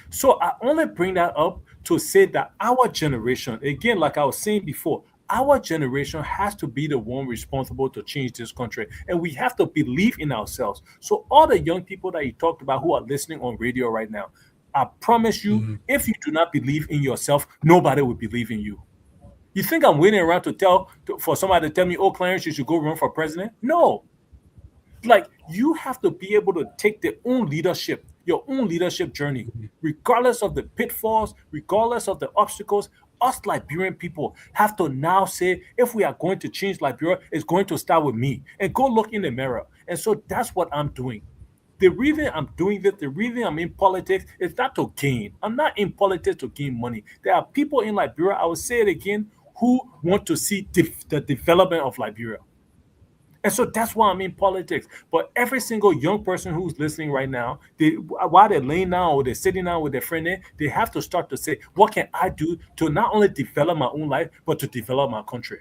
So I only bring that up to say that our generation, again, like I was saying before, our generation has to be the one responsible to change this country. And we have to believe in ourselves. So all the young people that you talked about who are listening on radio right now, I promise you, if you do not believe in yourself, nobody will believe in you. You think I'm waiting around for somebody to tell me, "Oh, Clarence, you should go run for president"? No. Like, you have to be able to take your own leadership journey, regardless of the pitfalls, regardless of the obstacles. Us Liberian people have to now say, if we are going to change Liberia, it's going to start with me, and go look in the mirror. And so that's what I'm doing. The reason I'm doing this, the reason I'm in politics is not to gain. I'm not in politics to gain money. There are people in Liberia, I will say it again, who want to see the development of Liberia. And so that's why I'm in politics. But every single young person who's listening right now, while they're laying down or they're sitting down with their friend there, they have to start to say, what can I do to not only develop my own life, but to develop my country?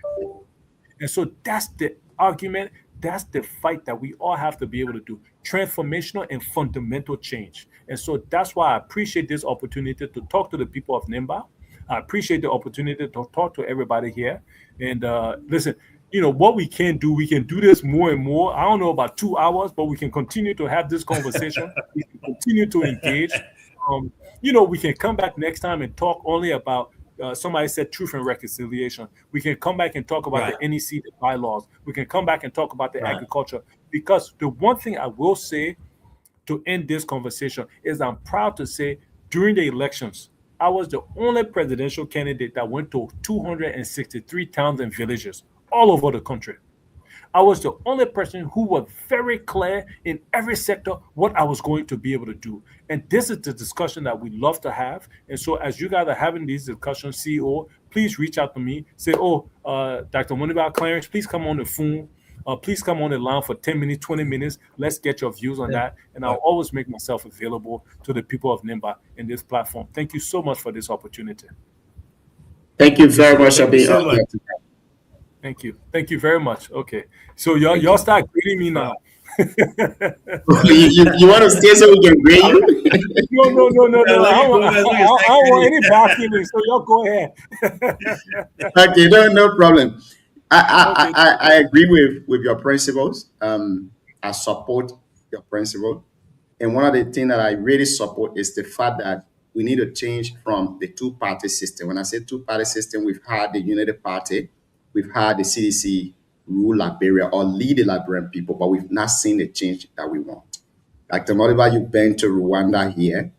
And so that's the argument. That's the fight that we all have to be able to do. Transformational and fundamental change. And so that's why I appreciate this opportunity to talk to the people of Nimba. I appreciate the opportunity to talk to everybody here. And listen, what we can do this more and more. I don't know about 2 hours, but we can continue to have this conversation. We can continue to engage. We can come back next time and talk only about, somebody said truth and reconciliation. We can come back and talk about the NEC, the bylaws. We can come back and talk about the agriculture. Because the one thing I will say to end this conversation is I'm proud to say during the elections, I was the only presidential candidate that went to 263 towns and villages all over the country. I was the only person who was very clear in every sector what I was going to be able to do. And this is the discussion that we love to have. And so, as you guys are having these discussions, CEO, please reach out to me. Say, oh, Dr. Moniba Clarence, please come on the phone. Please come on the line for 10 minutes, 20 minutes. Let's get your views on that. And I'll always make myself available to the people of NIMBA in this platform. Thank you so much for this opportunity. Thank you very much for being so on. Thank you. Thank you very much. Okay. So y'all start greeting me now. you want to stay so we can grade you? No. I don't want any bad feelings. So y'all go ahead. Okay, no problem. I agree with your principles. I support your principle. And one of the things that I really support is the fact that we need to change from the two-party system. When I say two-party system, we've had the Unity Party, we've had the CDC rule Liberia or lead the Liberian people, but we've not seen the change that we want. Dr. Modiba, you've been to Rwanda here.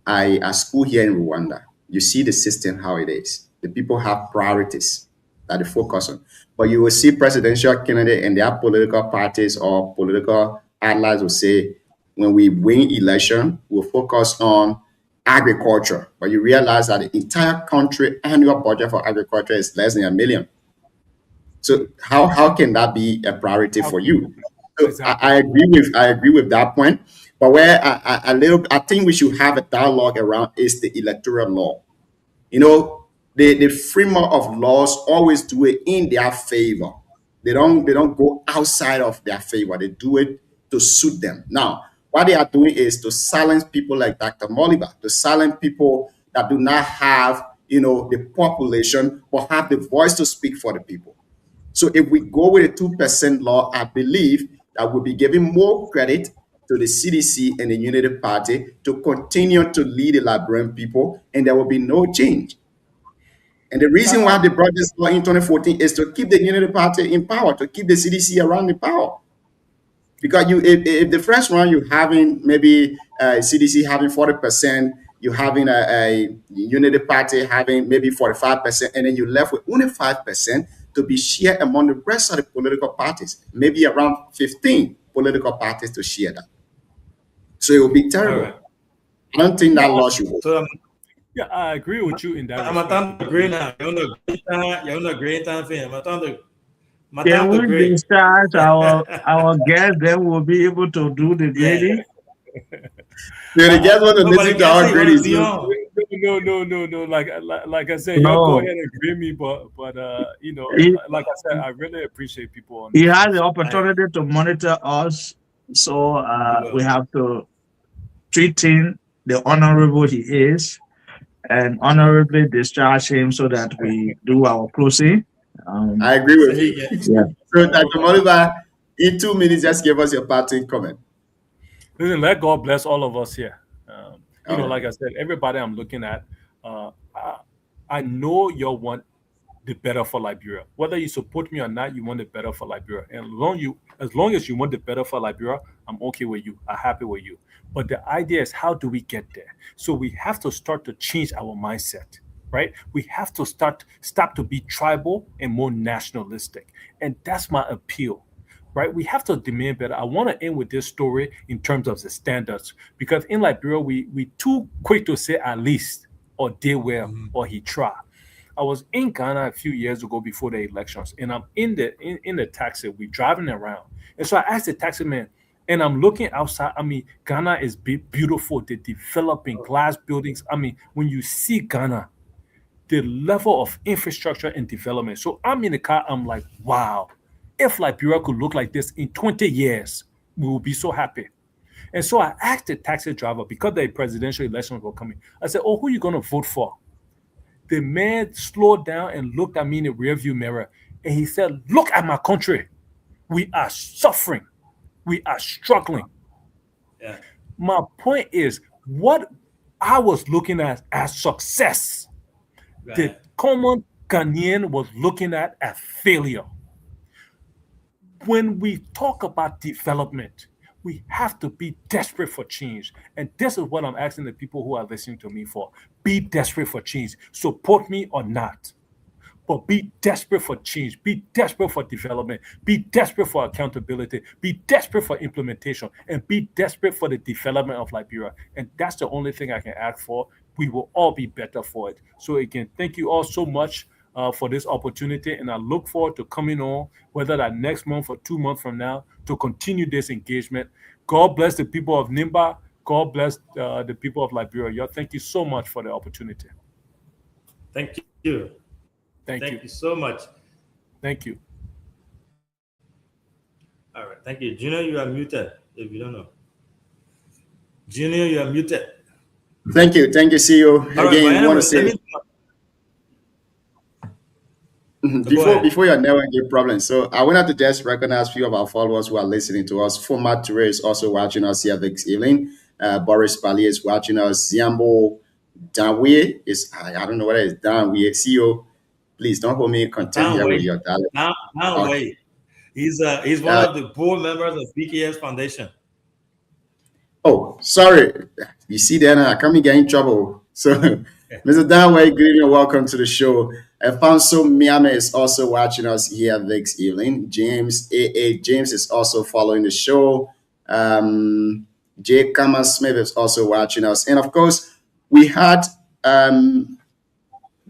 I school here in Rwanda. You see the system, how it is. The people have priorities that they focus on. But you will see presidential candidate and their political parties or political allies will say, when we win election, we'll focus on agriculture. But you realize that the entire country annual budget for agriculture is less than $1 million. So how can that be a priority for you? So Exactly. I agree with that point. But where I think we should have a dialogue around is the electoral law. You know, the framework of laws always do it in their favor. They don't go outside of their favor. They do it to suit them. Now, what they are doing is to silence people like Dr. Moliba, to silence people that do not have, the population, but have the voice to speak for the people. So if we go with a 2% law, I believe that we'll be giving more credit to the CDC and the Unity Party to continue to lead the Liberian people, and there will be no change. And the reason why they brought this law in 2014 is to keep the Unity Party in power, to keep the CDC around in power. Because if the first round you're having maybe CDC having 40%, you're having a Unity Party having maybe 45%, and then you're left with only 5% to be shared among the rest of the political parties, maybe around 15 political parties to share that. So it will be terrible. Right. I don't think that law should work. So Yeah, I agree with you in that I'm respect. a green now. You're on a green time film. Can we discharge our guests? Then we'll be able to do the grading. So they just want to listen to our grading. No. Like I said, y'all go ahead and grade me, but like I said, I really appreciate people on He this. has the opportunity to monitor us, so we have to treat him the honorable he is, and honorably discharge him so that we do our closing. I agree with you. Yeah. So Dr. Moliba, in 2 minutes, just give us your parting comment. Listen, let God bless all of us here. All right. Like I said, everybody I'm looking at, I know you want the better for Liberia. Whether you support me or not, you want the better for Liberia. And as long as you want the better for Liberia, I'm okay with you. I'm happy with you. But the idea is, how do we get there? So we have to start to change our mindset, right? We have to stop to be tribal and more nationalistic. And that's my appeal. Right, we have to demand better. I want to end with this story in terms of the standards, because in Liberia we too quick to say at least, or did well, or he tried. I was in Ghana a few years ago before the elections, and I'm in the taxi. We're driving around, and so I asked the taxi man, and I'm looking outside. I mean, Ghana is beautiful. They're developing glass buildings. I mean, when you see Ghana, the level of infrastructure and development. So I'm in the car. I'm like, wow. If Liberia could look like this in 20 years, we will be so happy. And so I asked the taxi driver, because the presidential elections were coming, I said, oh, who are you going to vote for? The man slowed down and looked at me in the rearview mirror, and he said, look at my country. We are suffering. We are struggling. Yeah. My point is, what I was looking at as success, the common Ghanaian was looking at as failure. When we talk about development, We have to be desperate for change. And this is what I'm asking the people who are listening to me for. Be desperate for change. Support me or not. But be desperate for change, be desperate for development, be desperate for accountability, be desperate for implementation, and be desperate for the development of Liberia. And that's the only thing I can ask for. We will all be better for it. So again, thank you all so much for this opportunity, and I look forward to coming on, whether that next month or 2 months from now, to continue this engagement. God bless the people of Nimba. God bless the people of Liberia. Y'all, thank you so much for the opportunity. Thank you. Thank you. You so much. Thank you. All right. Thank you. Junior, you are muted if you don't know. Junior, you are muted. Thank you. Thank you, CEO. All right, Again, anyway, want to say before your network get problems. So I wanted to just recognize a few of our followers who are listening to us. Format Toure is also watching us here this evening. Boris Pali is watching us. Ziambo Danwe is, I don't know what it is. Danwe, CEO. Please don't hold me content here with your dialect. Danwe. He's one of the board members of BKS Foundation. Oh, sorry. You see then I come and get in trouble. So Mr. Danwe, good evening and welcome to the show. Alfonso Miame is also watching us here this evening. James is also following the show. Jay Kama Smith is also watching us. And of course, we had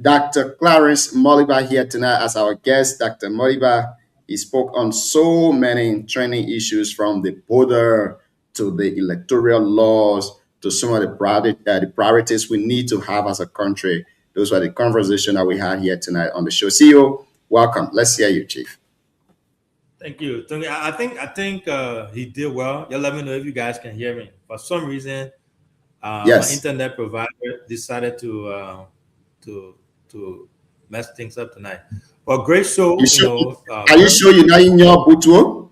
Dr. Clarence Moliba here tonight as our guest. Dr. Moliba, he spoke on so many training issues, from the border to the electoral laws to some of the priorities we need to have as a country. Those were the conversation that we had here tonight on the show. CEO, welcome. Let's hear you, Chief. Thank you. I think he did well. You let me know if you guys can hear me. For some reason, yes, my internet provider decided to mess things up tonight. Well, great show. Are you sure you're not in your Butuo?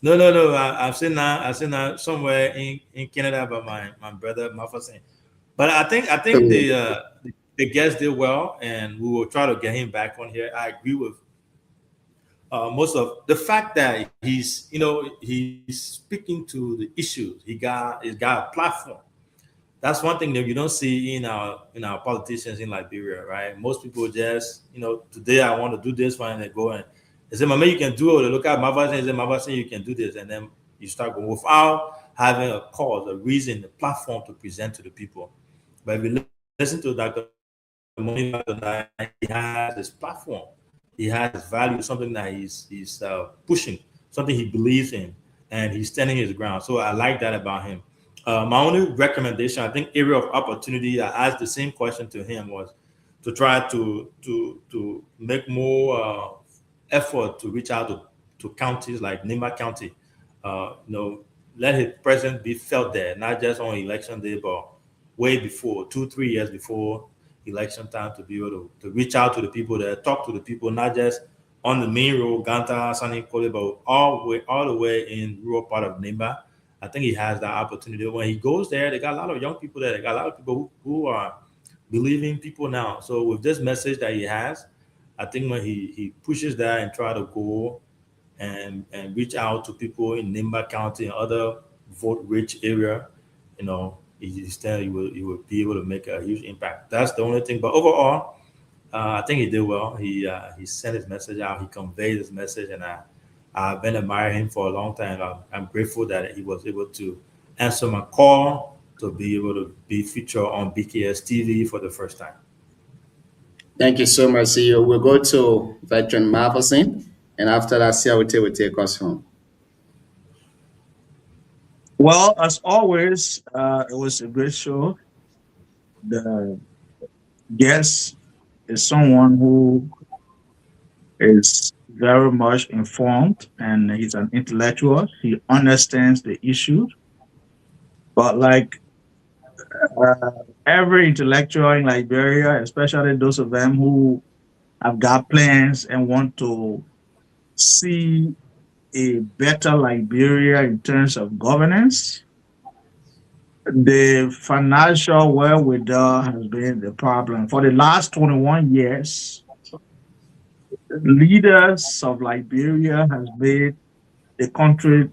No. I've seen that somewhere in Canada by my brother Mafasin. But I think the guest did well, and we will try to get him back on here. I agree with most of the fact that he's speaking to the issues. He's got a platform. That's one thing that you don't see in our politicians in Liberia, right? Most people just, today I want to do this one, and they go and they say, "Mama, you can do it." They look at Mavasin and say, "Mavasin, you can do this," and then you start going without having a cause, a reason, a platform to present to the people. But if you listen to Dr. Moniba tonight, he has his platform, he has his value, something that he's pushing, something he believes in, and he's standing his ground. So I like that about him. My only recommendation, I think, area of opportunity, I asked the same question to him, was to try to make more effort to reach out to counties like Nimba County. Let his presence be felt there, not just on election day, but way before, 2-3 years before election time, to be able to reach out to the people there, talk to the people, not just on the main road, Ganta, Sani Kole, but all the way in rural part of Nimba. I think he has that opportunity. When he goes there, they got a lot of young people there. They got a lot of people who are believing people now. So with this message that he has, I think when he pushes that and try to go and reach out to people in Nimba County and other vote-rich area, he will be able to make a huge impact. That's the only thing. But overall, I think he did well. He sent his message out. He conveyed his message, and I've been admiring him for a long time. I'm grateful that he was able to answer my call to be able to be featured on BKS TV for the first time. Thank you so much, CEO. We'll go to Veteran Mafasin, and after that, CIOT will take us home. Well, as always, it was a great show. The guest is someone who is very much informed, and he's an intellectual. He understands the issues. But like every intellectual in Liberia, especially those of them who have got plans and want to see a better Liberia in terms of governance, the financial wherewithal has been the problem. For the last 21 years, leaders of Liberia has made the country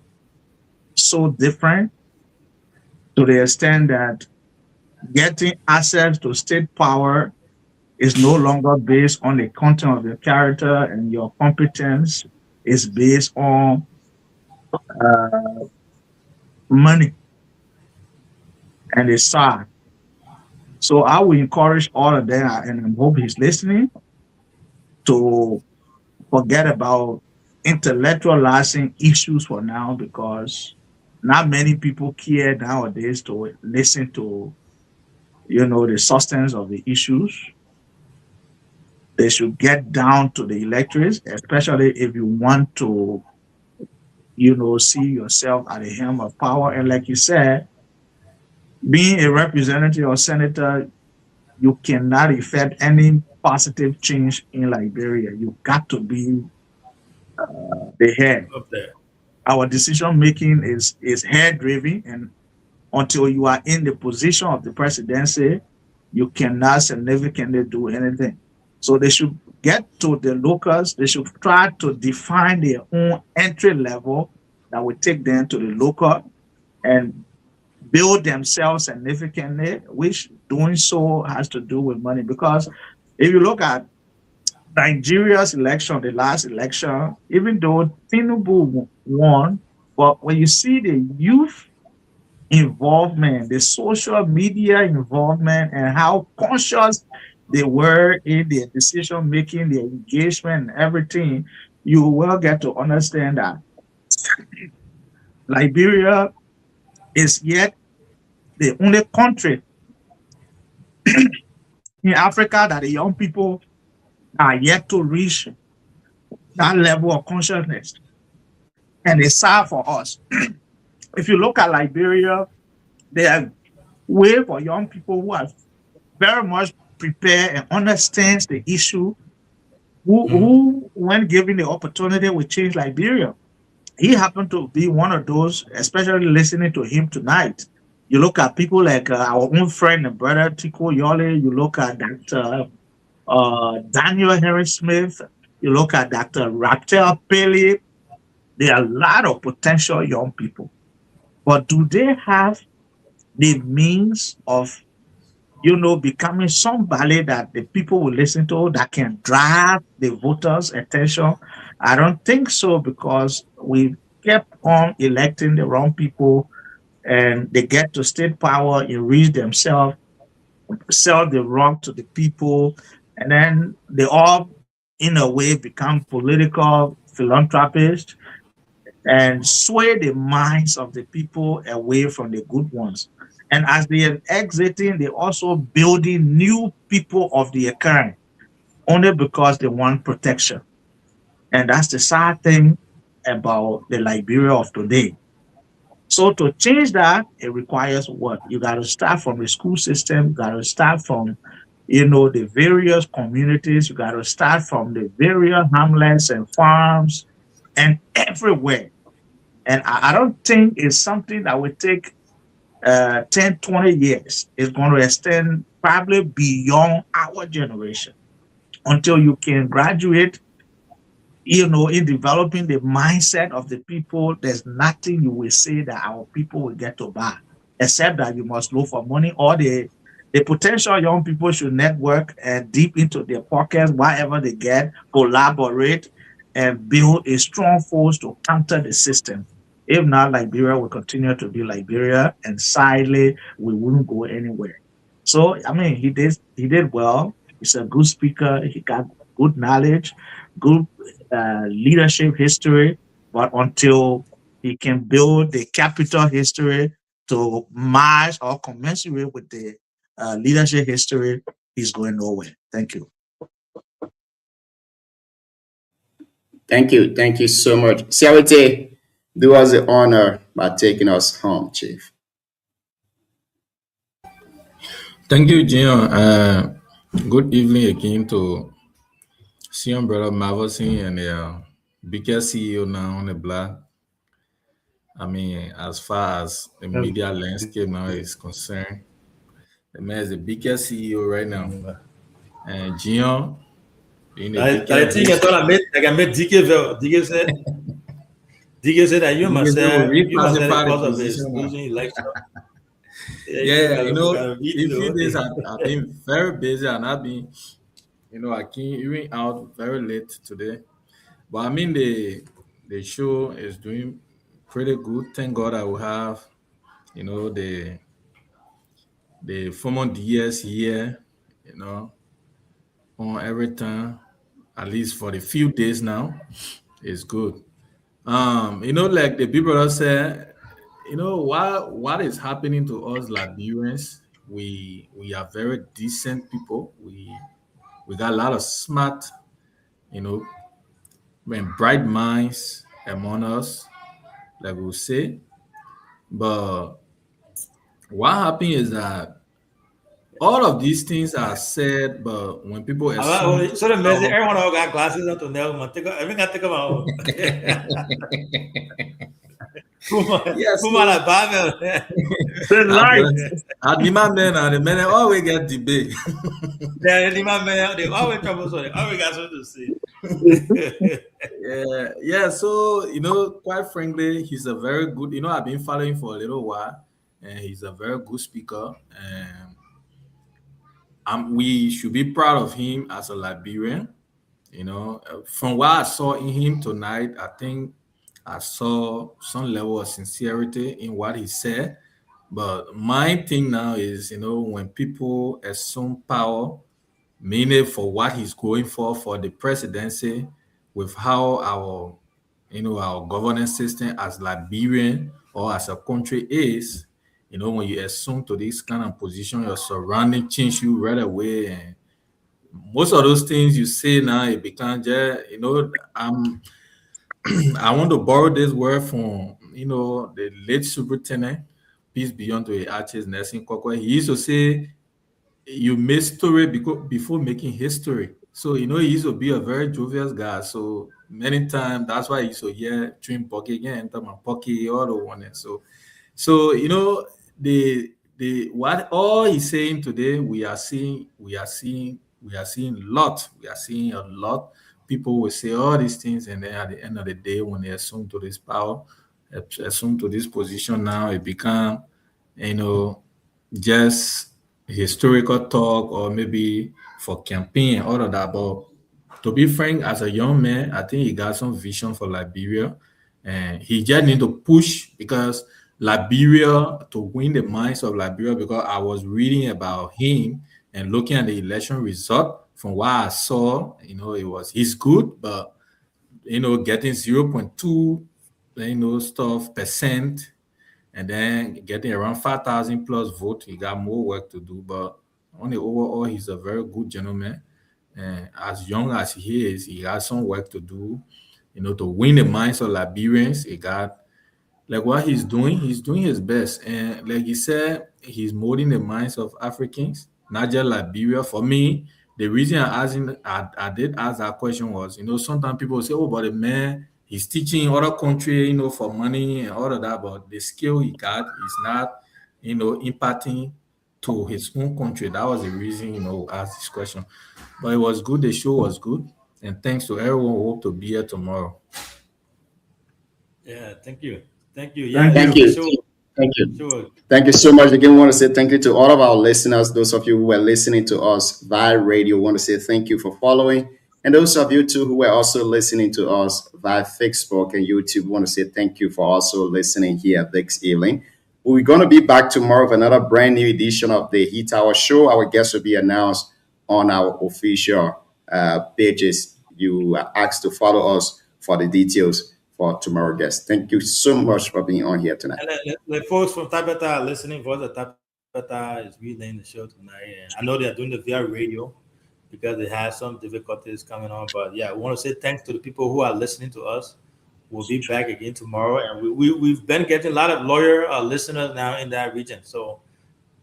so different to the extent that getting access to state power is no longer based on the content of your character and your competence. It's based on money, and it's sad. So I will encourage all of them, and I hope he's listening, to forget about intellectualizing issues for now, because not many people care nowadays to listen to, the substance of the issues. They should get down to the electorates, especially if you want to, see yourself at the helm of power. And like you said, being a representative or senator, you cannot effect any positive change in Liberia. You got to be the head. Up there. Our decision making is head driven, and until you are in the position of the presidency, you cannot significantly do anything. So they should get to the locals. They should try to define their own entry level that will take them to the local and build themselves significantly, which doing so has to do with money. Because if you look at Nigeria's election, the last election, even though Tinubu won, but when you see the youth involvement, the social media involvement, and how conscious they were in their decision making, their engagement, and everything, you will get to understand that Liberia is yet the only country in Africa that the young people are yet to reach that level of consciousness. And it's sad for us. If you look at Liberia, there are way for young people who are very much prepared and understands the issue, who when given the opportunity, will change Liberia. He happened to be one of those, especially listening to him tonight. You look at people like our own friend and brother, Tiko Yole. You look at Dr. Daniel Harris Smith. You look at Dr. Raphael Paley. There are a lot of potential young people. But do they have the means of, becoming somebody that the people will listen to, that can drive the voters' attention? I don't think so, because we kept on electing the wrong people, and they get to state power, enrich themselves, sell the wrong to the people, and then they all, in a way, become political philanthropists and sway the minds of the people away from the good ones. And as they are exiting, they're also building new people of their kind, only because they want protection. And that's the sad thing about the Liberia of today. So to change that, it requires what? You got to start from the school system. You got to start from, the various communities. You got to start from the various hamlets and farms and everywhere. And I don't think it's something that will take 10, 20 years. It's going to extend probably beyond our generation until you can graduate, in developing the mindset of the people. There's nothing you will say that our people will get to buy, except that you must look for money, or the potential young people should network and deep into their pockets, whatever they get, collaborate, and build a strong force to counter the system. If not, Liberia will continue to be Liberia, and sadly, we wouldn't go anywhere. So, he did well. He's a good speaker. He got good knowledge, good leadership history. But until he can build the capital history to match or commensurate with the leadership history, he's going nowhere. Thank you. Thank you. Thank you so much. Siawete, do us the honor by taking us home, Chief. Thank you, Gian. Good evening again to Sion Brother Marvelson and the biggest CEO now on the block. As far as the media landscape now is concerned, the man is the biggest CEO right now. And Gian, I think I thought I met DK said DK said that you Because they will must say the reclassify the cause of his position now. losing election. Yeah, you know, gotta read a the few whole days thing. I've been very busy and I've been, you know, I came even out very late today. But I mean, the show is doing pretty good. Thank God I will have, you know, the former DS here, you know, on every time, at least for the few days now. It's good. You know, like the big brother said, you know, what is happening to us Liberians? We are very decent people. We got a lot of smart, you know, and bright minds among us, like we say. But what happened is that all of these things are said, but when people assume So the message, power, everyone all got glasses on to nail man. Everyone got to take them out. yes, Puma so la Bible. The light. at the man and the men always get debate. They always trouble, so they always got something to say. Yeah. So you know, quite frankly, he's a very good. You know, I've been following for a little while, and he's a very good speaker. And we should be proud of him as a Liberian. You know, from what I saw in him tonight, I think I saw some level of sincerity in what he said. But my thing now is, you know, when people assume power, meaning for what he's going for the presidency, with how our, you know, our governance system as Liberian or as a country is, you know, when you assume to this kind of position, your surrounding change you right away, and most of those things you say now, it becomes, you know, I want to borrow this word from, you know, the late superintendent, peace be unto his ashes, Nelson Kokwe. He used to say, you make story before making history. So, you know, he used to be a very jovial guy. So many times, that's why he used to hear dream pocket again, enter my pocket, all the one. So, you know, the what all he's saying today, we are seeing a lot. We are seeing a lot. People will say all these things, and then at the end of the day, when they assume to this power, assume to this position now, it become, you know, just historical talk or maybe for campaign and all of that. But to be frank, as a young man, I think he got some vision for Liberia, and he just need to push because Liberia to win the minds of Liberia. Because I was reading about him and looking at the election result. From what I saw, you know, he's good, but you know, getting 0.2, you know, stuff percent, and then getting around 5,000 plus vote. He got more work to do, but on the overall, he's a very good gentleman. And as young as he is, he has some work to do, you know, to win the minds of Liberians. He got, like, what he's doing his best. And like he said, he's molding the minds of Africans, not just Liberia. For me, the reason I did ask that question was, you know, sometimes people say, oh, but the man, he's teaching other country, you know, for money and all of that, but the skill he got is not, you know, imparting to his own country. That was the reason, you know, asked this question. But it was good. The show was good. And thanks to everyone who hope to be here tomorrow. Yeah, thank you. Yeah, Thank Thank you. you. Thank you. Sure. Thank you so much. Again, we want to say thank you to all of our listeners. Those of you who were listening to us via radio, we want to say thank you for following. And those of you too who were also listening to us via Facebook and YouTube, we want to say thank you for also listening here this evening. We're going to be back tomorrow with another brand new edition of the Heat Hour Show. Our guests will be announced on our official pages. You are asked to follow us for the details for tomorrow's guest. Thank you so much for being on here tonight. And the folks from Tabata are listening. Voice of Tabata is reading the show tonight. And I know they're doing the via radio because they have some difficulties coming on. But yeah, we want to say thanks to the people who are listening to us. We'll be back again tomorrow. And we've been getting a lot of lawyer listeners now in that region. So,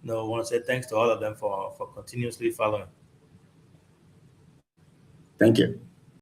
you know, I want to say thanks to all of them for continuously following. Thank you.